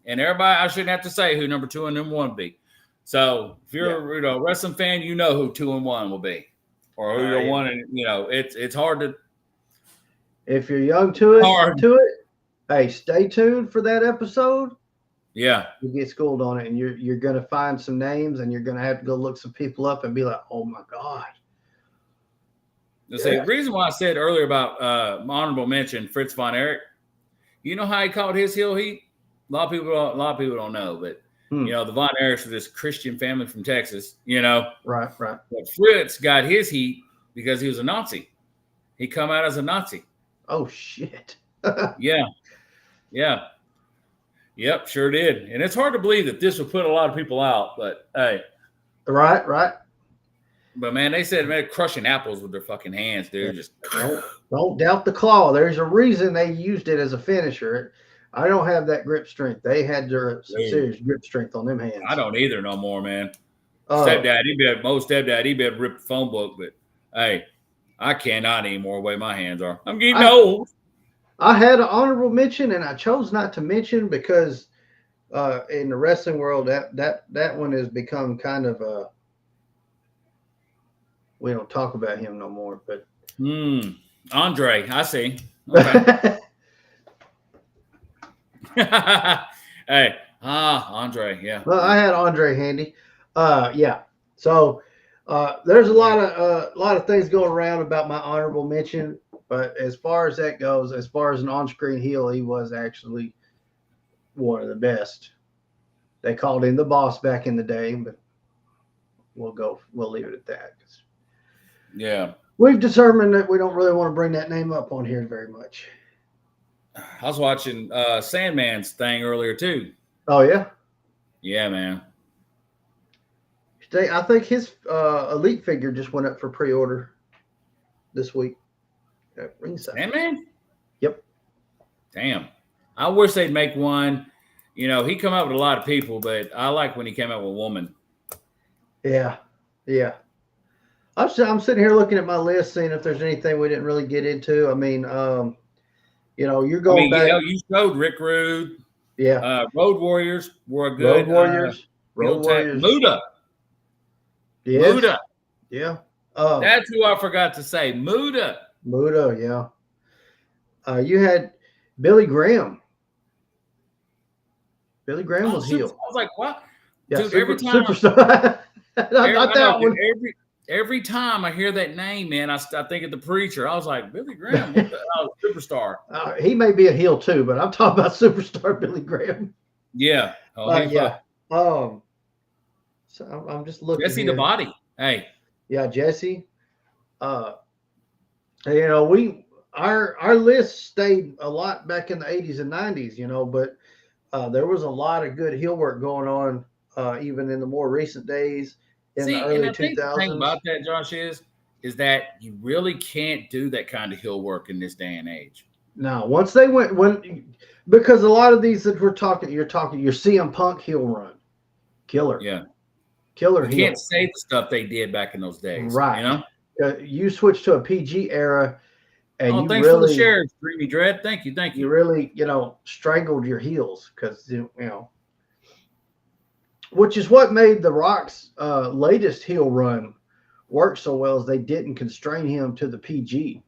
And everybody, I shouldn't have to say who number 2 and number 1 be. So if you're a wrestling fan, you know who 2 and 1 will be. Or who you're 1 and, it's hard to. If you're young to it, hey, stay tuned for that episode. Yeah. You get schooled on it, and you're going to find some names, and you're going to have to go look some people up and be like, oh, my God. The reason why I said earlier about honorable mention Fritz Von Erich, you know how he caught his heel heat? A lot of people don't know, but the Von Erichs were this Christian family from Texas, Right. But Fritz got his heat because he was a Nazi. He come out as a Nazi. Oh shit. Yeah. Yep, sure did. And it's hard to believe that this would put a lot of people out, but hey. Right. But man, they said crushing apples with their fucking hands, dude. Just don't doubt the claw. There's a reason they used it as a finisher. I don't have that grip strength. They had some serious grip strength on them hands. I don't either no more, man. Stepdad, he'd be able to rip the phone book, but hey, I cannot anymore the way my hands are. I'm getting old. I had an honorable mention, and I chose not to mention because in the wrestling world, that one has become kind of a. We don't talk about him no more, but Andre, I see. Okay. Hey, Andre, yeah. Well, I had Andre handy. Yeah. So there's a lot of things going around about my honorable mention, but as far as that goes, as far as an on-screen heel, he was actually one of the best. They called him the boss back in the day, but we'll leave it at that. Yeah. We've determined that we don't really want to bring that name up on here very much. I was watching Sandman's thing earlier too. Oh yeah? Yeah, man. I think his elite figure just went up for pre-order this week at ringside. Sandman? Yep. Damn. I wish they'd make one. He come out with a lot of people, but I like when he came out with a woman. Yeah. I'm sitting here looking at my list, seeing if there's anything we didn't really get into. I mean, you're going back. You showed Rick Rude. Yeah. Road Warriors were a good. Road Warriors. Muda. Yes. Muda. Yeah. That's who I forgot to say. Muda, yeah. You had Billy Graham. Billy Graham was heel. I was like, what? Yeah, dude, every time. Superstar. Not that one. every time I hear that name, man, I think of the Preacher. I was like, Billy Graham, what the hell, superstar. He may be a heel too, but I'm talking about superstar Billy Graham. Yeah. Yeah. So I'm just looking. Jesse here. the Body. Hey. Yeah, Jesse. Our list stayed a lot back in the 80s and 90s, but there was a lot of good heel work going on, even in the more recent days in the early 2000s. Think the thing about that, Josh, is that you really can't do that kind of heel work in this day and age. No, once they because a lot of these that you're talking your CM Punk heel run, killer. Yeah. Killer you heel. Can't say the stuff they did back in those days. Right. You switch to a PG era. And thanks for the share, Dreamy Dread. Thank you. You really, strangled your heels because, which is what made The Rock's latest heel run work so well, is they didn't constrain him to the PG.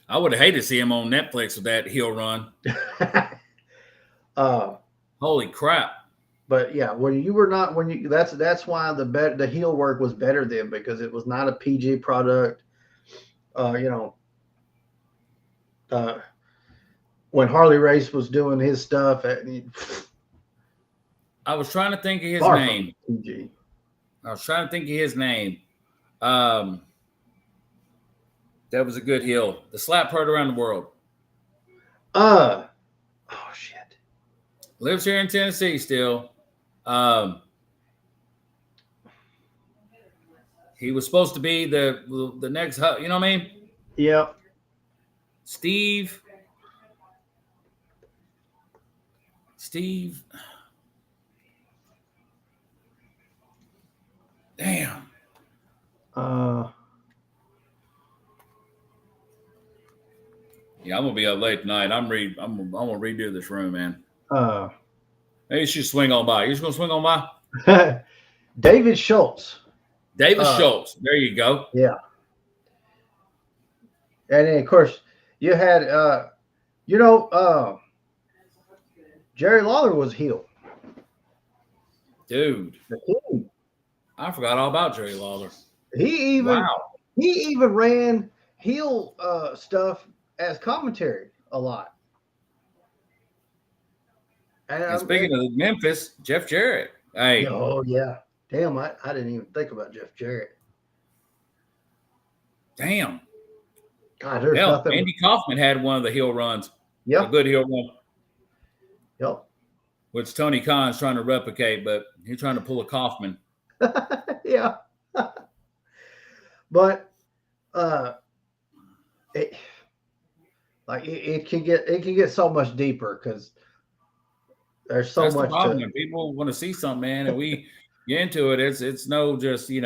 I would have hated to see him on Netflix with that heel run. Holy crap. But yeah, that's why the heel work was better then, because it was not a PG product. When Harley Race was doing his stuff, I was trying to think of his name. That was a good heel. The slap heard around the world. Oh shit. Lives here in Tennessee still. He was supposed to be the next, you know what I mean? Yeah. Steve. Damn. Yeah, I'm gonna be up late tonight. I'm gonna redo this room, man. Maybe you should swing on by. You just gonna swing on by? David Schultz. Schultz. There you go. Yeah. And then, of course, you had, Jerry Lawler was heel. Dude. I forgot all about Jerry Lawler. He even ran heel stuff as commentary a lot. And speaking of Memphis, Jeff Jarrett. Hey. Oh, yeah. Damn, I didn't even think about Jeff Jarrett. Damn. God, there's nothing. Andy Kaufman had one of the heel runs. Yeah. A good heel run. Yep. Which Tony Khan's trying to replicate, but he's trying to pull a Kaufman. Yeah. But it can get so much deeper because there's so much. The problem. People want to see something, man, and we get into it. It's no just we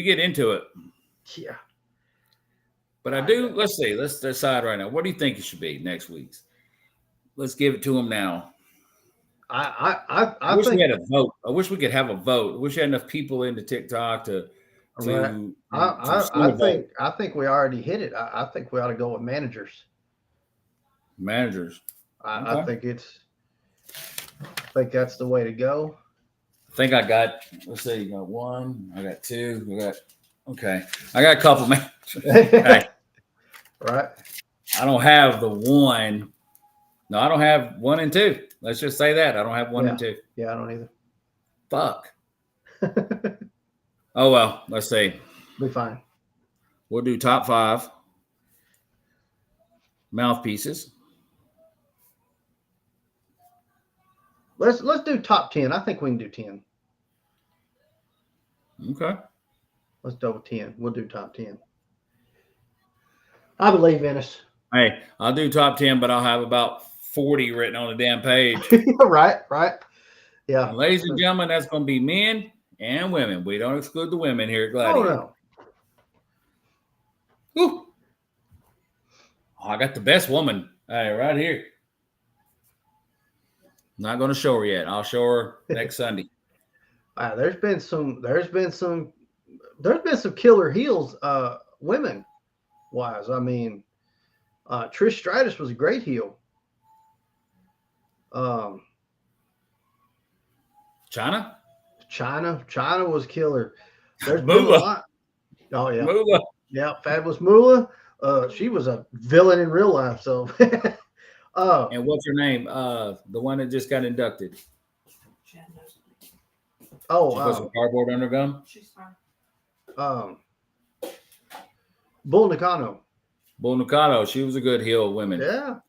get into it. Yeah. But I do. Let's see. Let's decide right now. What do you think it should be next week's? Let's give it to them now. I wish we had a vote. I wish we could have a vote. I wish we had enough people into TikTok to. I think we already hit it. I think we ought to go with managers. Managers. I think that's the way to go. I think I got. Let's see. You got one. I got two. Okay. I got a couple managers. Hey. Right. I don't have the one. No, I don't have 1 and 2. Let's just say that. I don't have 1 and 2. Yeah, I don't either. Fuck. Oh, well. Let's see. Be fine. We'll do top 5 mouthpieces. Let's do top 10. I think we can do 10. Okay. Let's double 10. We'll do top 10. I believe in us. Hey, I'll do top 10, but I'll have about 40 written on the damn page. Right. Yeah. And ladies and gentlemen, that's going to be men and women. We don't exclude the women here at Gladiator. Oh, I got the best woman. Hey, right here. Not going to show her yet. I'll show her next Sunday. Wow, there's been some killer heels, women wise. I mean, Trish Stratus was a great heel. China China was killer. There's been a Moolah. lot. Oh yeah, Moolah. yeah. Fabulous Moolah. She was a villain in real life. So, And what's her name? The one that just got inducted. She had no sleep. oh, She put some cardboard on her gum. She's fine. Bull Nakano. Bull Nakano. She was a good heel of women. Yeah.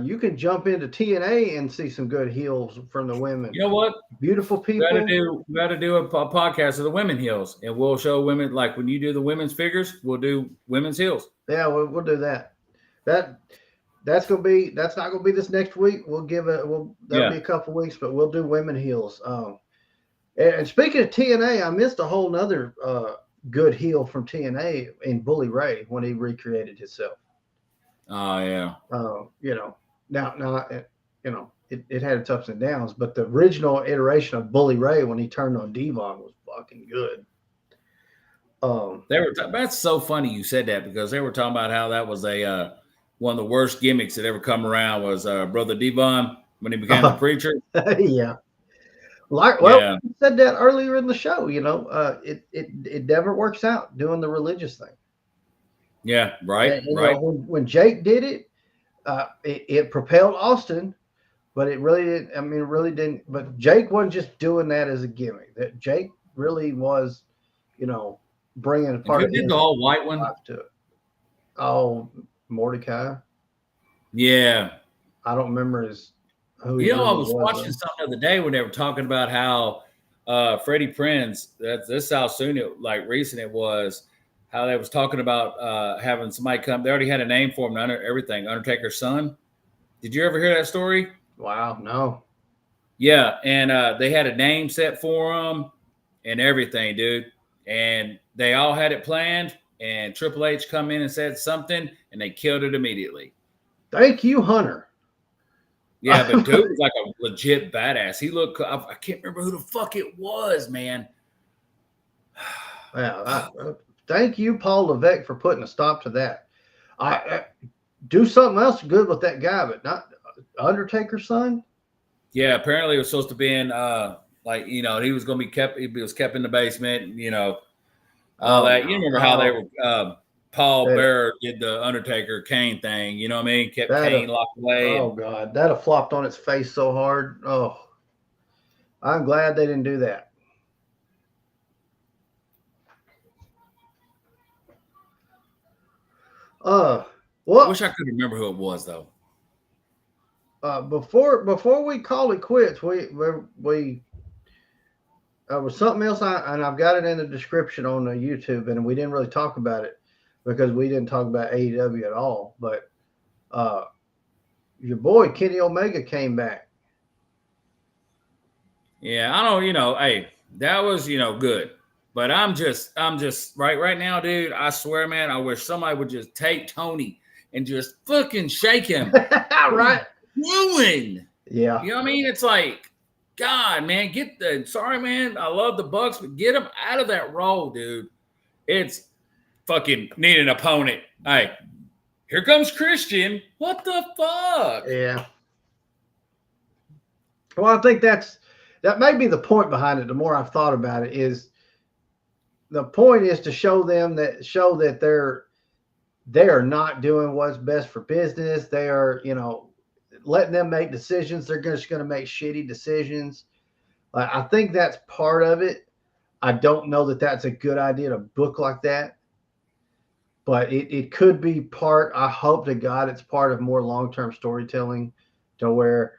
You can jump into TNA and see some good heels from the women. You know what? Beautiful people. We got to do a podcast of the women heels, and we'll show women, like when you do the women's figures, we'll do women's heels. Yeah, we'll do that. That's not gonna be this next week. That'll be a couple weeks, but we'll do women heels. And speaking of TNA, I missed a whole nother good heel from TNA in Bully Ray when he recreated himself. Oh yeah. Now it had its ups and downs, but the original iteration of Bully Ray when he turned on Devon was fucking good. That's so funny you said that, because they were talking about how that was a one of the worst gimmicks that ever come around was Brother Devon when he became the preacher. Yeah. We said that earlier in the show. It never works out doing the religious thing. Yeah, right. And, right. When Jake did it, it propelled Austin, but it really didn't. I mean, it really didn't. But Jake wasn't just doing that as a gimmick. That Jake really was, bringing a part Who of did the all white one to it. Oh, Mordecai. Yeah, I don't remember who. I was watching something the other day when they were talking about how Freddie Prinze. That's how soon recent it was. How they was talking about having somebody come. They already had a name for him. Everything. Undertaker's son. Did you ever hear that story? Wow, no. Yeah, and they had a name set for him and everything, dude. And they all had it planned. And Triple H come in and said something, and they killed it immediately. Thank you, Hunter. Yeah, but dude was like a legit badass. He looked. I can't remember who the fuck it was, man. Yeah. Thank you, Paul Levesque, for putting a stop to that. I do something else good with that guy, but not Undertaker's son. Yeah, apparently it was supposed to be in he was going to be kept. He was kept in the basement. All that. You remember how they were? Paul Bearer did the Undertaker Kane thing. You know what I mean? Kept Kane locked away. Oh God, that have flopped on its face so hard. Oh, I'm glad they didn't do that. I wish I could remember who it was though. Before we call it quits, we was something else, and I've got it in the description on the YouTube, and we didn't really talk about it because we didn't talk about AEW at all. But your boy Kenny Omega came back. Yeah, I don't. Hey, that was good. But I'm just right now, dude. I swear, man, I wish somebody would just take Tony and just fucking shake him. Right. Doing. Yeah. You know what I mean? It's like, God, man, sorry, man. I love the Bucks, but get them out of that role, dude. It's fucking need an opponent. Hey, here comes Christian. What the fuck? Yeah. Well, I think that may be the point behind it. The more I've thought about it, is the point is to show that they are not doing what's best for business. They are, letting them make decisions. They're just going to make shitty decisions. I think that's part of it. I don't know that that's a good idea to book like that, but it could be part. I hope to God it's part of more long-term storytelling, to where,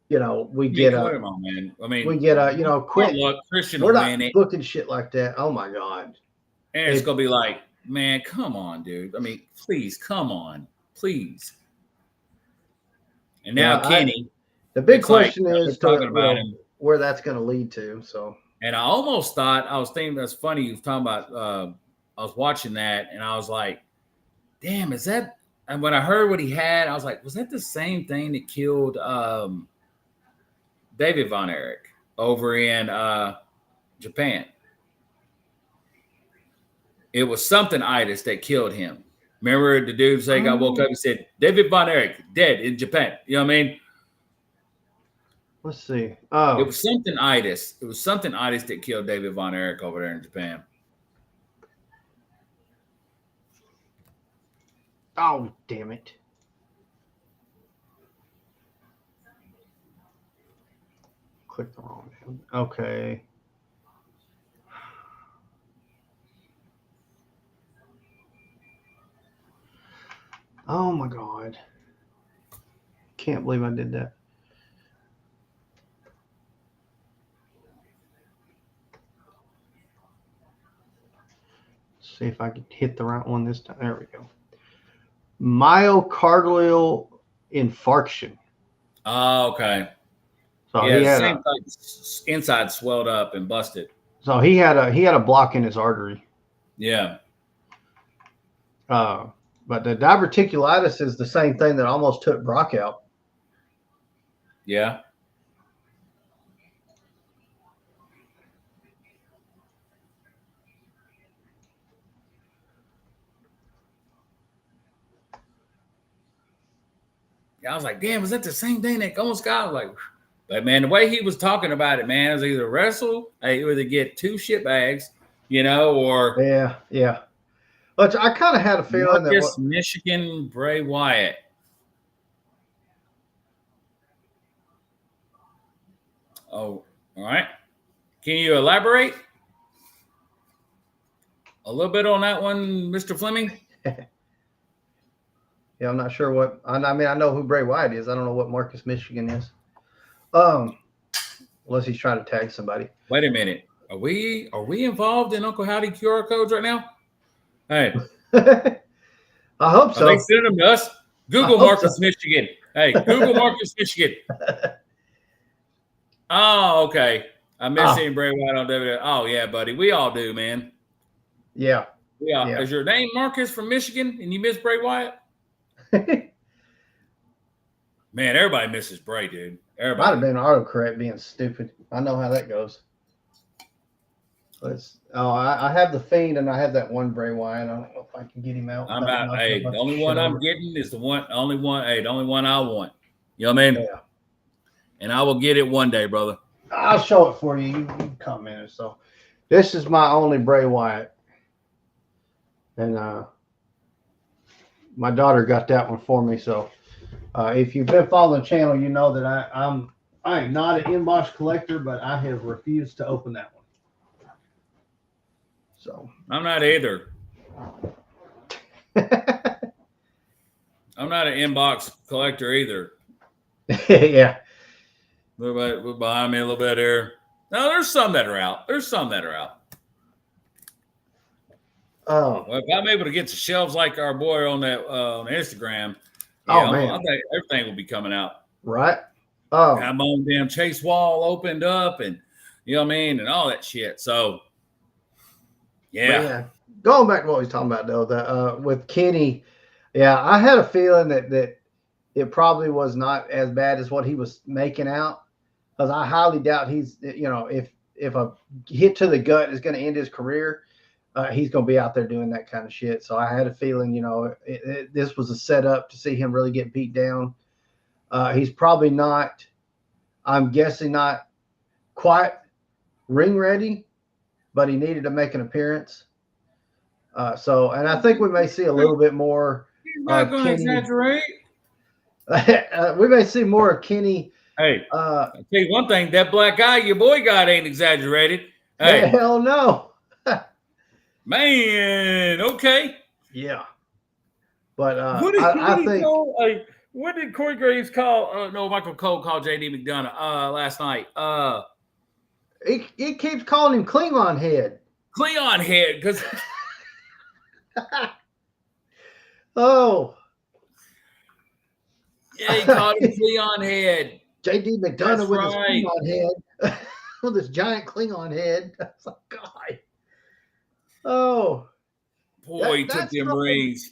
we get a, man. I mean, we get a, quick. Look, Christian We're will not win it, booking shit like that. Oh my God. and it's gonna be like, man, come on, dude. I mean, please, come on, please. And now Kenny. The big question is talking about him, where that's going to lead to. So, and I almost thought, I was thinking, that's funny. You was talking about, I was watching that and I was like, damn, is that, and when I heard what he had, I was like, was that the same thing that killed David Von Erich over in Japan? It was something itis that killed him. Remember the dude saying, I woke up and said, David Von Erich dead in Japan. You know what I mean? Let's see. It Oh, was something itis. It was something itis that killed David Von Erich over there in Japan. oh, damn it. Click the wrong one. Okay. Oh my God. Can't believe I did that. Let's see if I can hit the right one this time. There we go. Myocardial infarction. Oh, okay. So yeah, he had same thing. Inside swelled up and busted. So he had a block in his artery. Yeah. But the diverticulitis is the same thing that almost took Brock out. Yeah. I was like, damn, was that the same thing that almost got? I was like, but man, the way he was talking about it, man, it was either wrestle, you either get 2 shit bags, or yeah. But I kind of had a feeling Marcus, Michigan, Bray Wyatt. Oh, all right. Can you elaborate a little bit on that one, Mr. Fleming? Yeah, I'm not sure what. I mean, I know who Bray Wyatt is. I don't know what Marcus Michigan is. Unless he's trying to tag somebody. Wait a minute. Are we involved in Uncle Howdy QR codes right now? Hey. I hope so. Are they sending them to us? Google Marcus Michigan. Hey, Google Marcus Michigan. Oh, okay. I miss seeing Bray Wyatt on WWE. Oh, yeah, buddy. We all do, man. Yeah. Is your name Marcus from Michigan and you miss Bray Wyatt? Man, everybody misses Bray, dude. Everybody. Might have been autocorrect being stupid. I know how that goes. I have the Fiend and I have that one Bray Wyatt. I don't know if I can get him out. The only one I'm getting is the only one I want. You know what I mean? Yeah. And I will get it one day, brother. I'll show it for you. You commented. So this is my only Bray Wyatt. And my daughter got that one for me. So if you've been following the channel, you know that I am not an inbox collector, but I have refused to open that one. So I'm not either. I'm not an inbox collector either. Yeah. We're behind me a little bit here. No, there's some that are out. Oh, well, if I'm able to get to shelves like our boy on that on Instagram, man, I think everything will be coming out. Right. Oh, have my own damn chase wall opened up, and you know what I mean, and all that shit. So, yeah. Going back to what we was talking about though, with Kenny, I had a feeling that it probably was not as bad as what he was making out, because I highly doubt he's, if a hit to the gut is going to end his career, he's going to be out there doing that kind of shit. So I had a feeling, this was a setup to see him really get beat down. He's probably not, I'm guessing, not quite ring ready, but he needed to make an appearance. And I think we may see a little bit more. He's not going to exaggerate. We may see more of Kenny. Hey, I'll tell you one thing: that black eye your boy got ain't exaggerated. Hey, hell no. Man, okay. Yeah. But what did Corey Graves call? Michael Cole called JD McDonough last night. He keeps calling him Klingon head. Klingon head, because oh. Yeah, he called him Klingon head. JD McDonough with his Klingon head. With this giant Klingon head. I was like, God. Oh. Boy, he took them rings.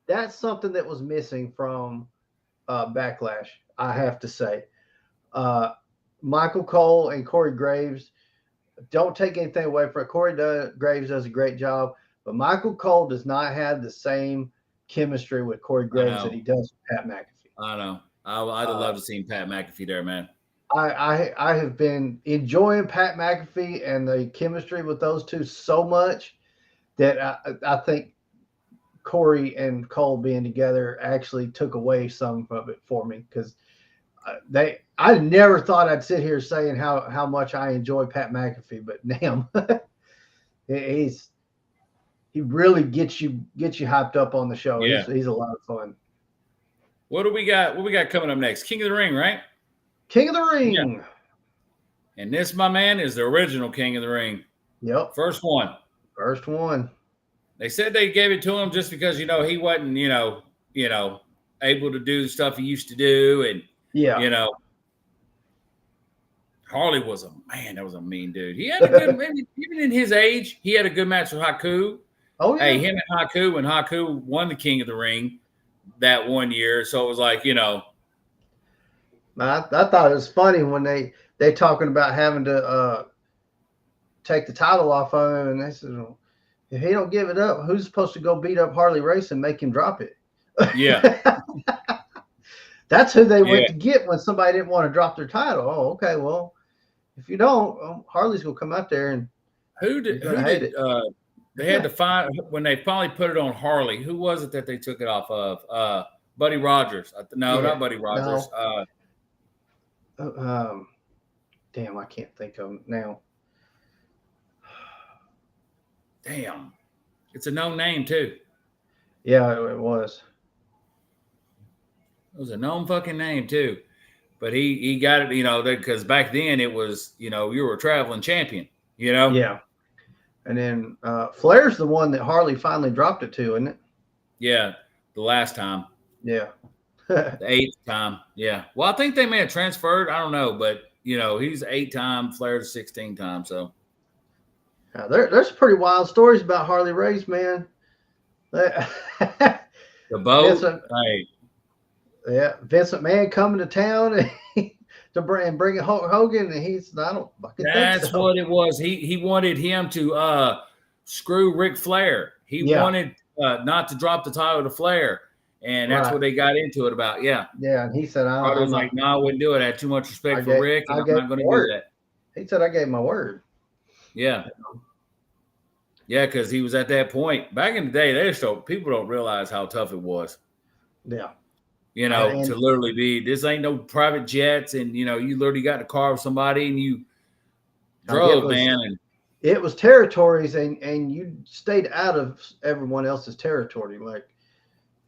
That's something that was missing from Backlash, I have to say. Michael Cole and Corey Graves, don't take anything away from it. Graves does a great job, but Michael Cole does not have the same chemistry with Corey Graves that he does with Pat McAfee. I know. I'd have loved to see Pat McAfee there, man. I have been enjoying Pat McAfee and the chemistry with those two so much that I think Corey and Cole being together actually took away some of it for me, because I never thought I'd sit here saying how much I enjoy Pat McAfee, but damn, he really gets you hyped up on the show. Yeah. He's a lot of fun. What do we got? What we got coming up next? King of the Ring, right? King of the Ring. Yeah. And this, my man, is the original King of the Ring. Yep. First one. They said they gave it to him just because, he wasn't, able to do the stuff he used to do. And, Harley was that was a mean dude. He had a good, even in his age, he had a good match with Haku. Oh, yeah. Hey, him and Haku, when Haku won the King of the Ring that one year. So it was like, I thought it was funny when they talking about having to take the title off of him, and they said, well, if he don't give it up, who's supposed to go beat up Harley Race and make him drop it? Yeah. That's who they went to get when somebody didn't want to drop their title. Oh, okay. Well, if you don't, Harley's gonna come out there and they had to find when they finally put it on Harley. Who was it that they took it off of? Buddy Rogers. No, not Buddy Rogers. No. Damn, I can't think of him now. Damn, it's a known name too. Yeah, it was. It was a known fucking name too, but he got it, because back then it was, you were a traveling champion, Yeah, and then Flair's the one that Harley finally dropped it to, isn't it? Yeah, the last time. Yeah, the 8th time. Yeah. Well, I think they may have transferred. I don't know, but he's 8-time, Flair's 16 times. So. Now, there's pretty wild stories about Harley Race, man. The boat. Yeah, Vince McMahon coming to town to bring Hulk Hogan, and I don't fucking That's think so. what it was. He wanted him to screw Ric Flair. He wanted not to drop the title to Flair, and that's what they got into it about. Yeah. Yeah, and he said, I was like, no, I wouldn't do it. I had too much respect for Rick, and I'm not going to do that. He said, I gave my word. Yeah. Yeah, because he was at that point. Back in the day, people don't realize how tough it was. Yeah. To literally be, this ain't no private jets, and you literally got in a car with somebody and you drove, man. And it was territories, and you stayed out of everyone else's territory. Like,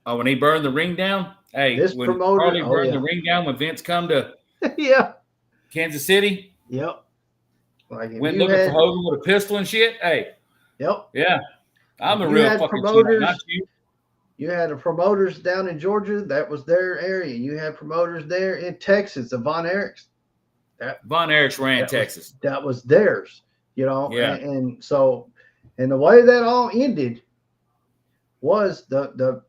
when he burned the ring down, when Harley burned the ring down, when Vince come to Kansas City, like went looking for Hogan with a pistol and shit. Yeah, I'm the real fucking cheater, not you. You had the promoters down in Georgia. That was their area. You had promoters there in Texas, the Von Erichs. Von Erichs ran Texas. That was theirs, Yeah. And so, and the way that all ended was the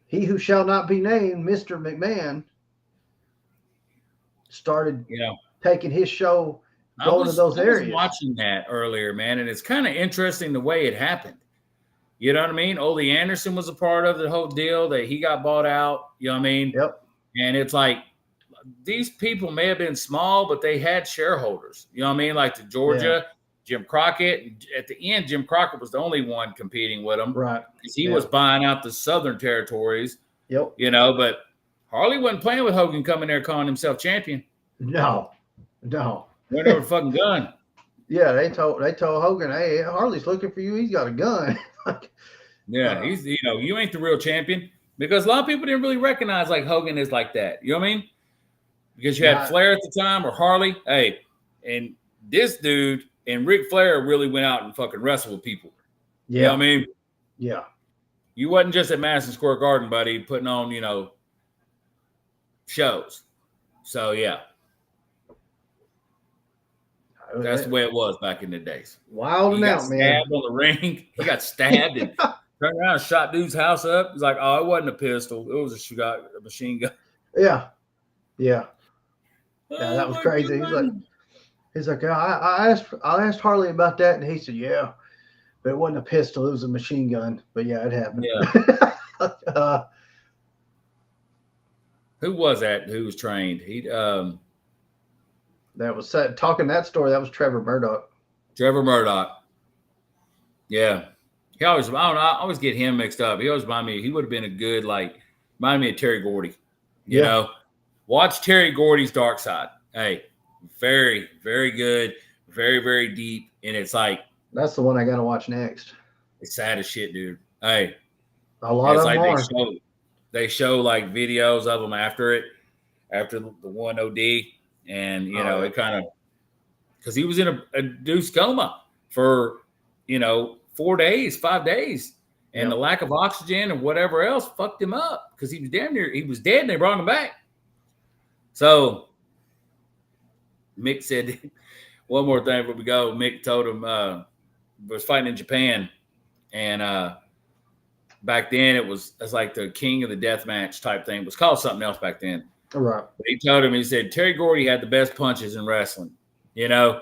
he who shall not be named, Mr. McMahon, started taking his show going to those areas. I was watching that earlier, man, and it's kind of interesting the way it happened. You know what I mean? Ole Anderson was a part of the whole deal that he got bought out. You know what I mean? Yep. And it's like these people may have been small, but they had shareholders. You know what I mean? Like the Georgia, Jim Crockett. At the end, Jim Crockett was the only one competing with him. Right. Because he was buying out the southern territories. Yep. But Harley wasn't playing with Hogan coming there calling himself champion. No. Went over fucking gun. Yeah, they told Hogan, hey, Harley's looking for you. He's got a gun. He's you ain't the real champion, because a lot of people didn't really recognize like Hogan is like that. You know what I mean? Because you had Flair at the time or Harley. Hey, and this dude and Ric Flair really went out and fucking wrestled with people. Yeah. You know what I mean? Yeah. You wasn't just at Madison Square Garden, buddy, putting on, shows. So yeah. That's the way it was back in the days. Wild and out, man. He got stabbed on the ring. He got stabbed and turned around and shot dude's house up. He's like, oh, it wasn't a pistol. It was a machine gun. Yeah. Yeah, that was crazy. He's like, I asked Harley about that, and he said, yeah, but it wasn't a pistol. It was a machine gun. But yeah, it happened. Yeah. Who was that? Who was trained? That was talking that story. That was Trevor Murdoch. Trevor Murdoch. Yeah. I always get him mixed up. He always remind me, he would have been a good, reminded me of Terry Gordy. You know, watch Terry Gordy's Dark Side. Hey, very, very good, very, very deep. And it's like, that's the one I got to watch next. It's sad as shit, dude. Hey, a lot of them are. They show like videos of them after the one OD. And, you know, it kind of, because he was in a induced coma for, 5 days. And the lack of oxygen and whatever else fucked him up because he was he was dead and they brought him back. So Mick said one more thing before we go. Mick told him was fighting in Japan, and back then it's like the king of the death match type thing. It was called something else back then. Right. But he told him, he said, Terry Gordy had the best punches in wrestling, And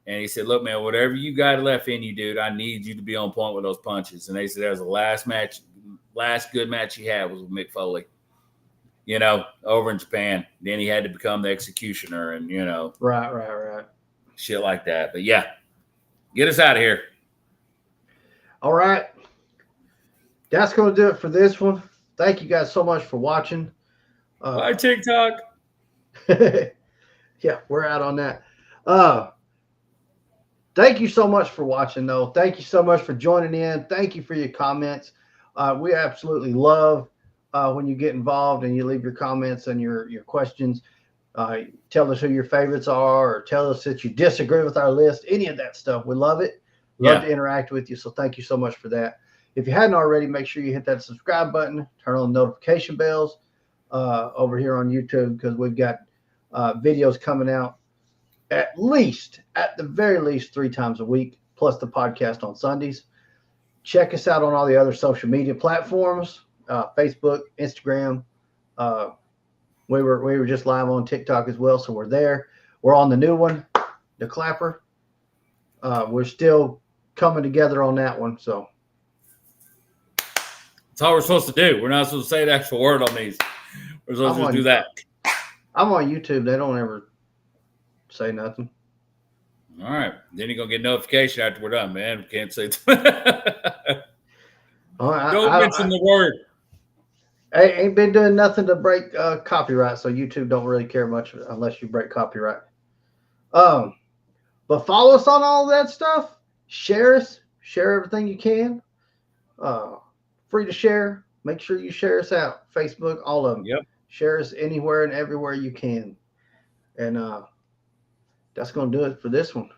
he said, look, man, whatever you got left in you, dude, I need you to be on point with those punches. And they said that was the last good match he had was with Mick Foley, over in Japan. Then he had to become the executioner and, Right. Shit like that. But, yeah, get us out of here. All right. That's going to do it for this one. Thank you guys so much for watching. Bye, TikTok. Yeah, we're out on that. Thank you so much for watching, though. Thank you so much for joining in. Thank you for your comments. We absolutely love when you get involved and you leave your comments and your questions. Tell us who your favorites are, or tell us that you disagree with our list. Any of that stuff. We love it. Love to interact with you. So thank you so much for that. If you hadn't already, make sure you hit that subscribe button, turn on the notification bells over here on YouTube, because we've got videos coming out at the very least 3 times a week, plus the podcast on Sundays. Check us out on all the other social media platforms, Facebook, Instagram. We were just live on TikTok as well, so we're there. We're on the new one, the Clapper. We're still coming together on that one, so. That's all we're supposed to do. We're not supposed to say the actual word on these. We're supposed to do that. I'm on YouTube. They don't ever say nothing. All right. Then you're going to get notification after we're done, man. We can't say Don't mention the word. I ain't been doing nothing to break copyright, so YouTube don't really care much unless you break copyright. But follow us on all that stuff. Share us. Share everything you can. Free to share. Make sure you share us out. Facebook, all of them. Yep. Share us anywhere and everywhere you can. And that's going to do it for this one.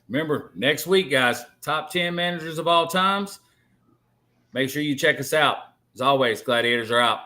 Remember, next week, guys, top 10 managers of all times. Make sure you check us out. As always, Gladiators are out.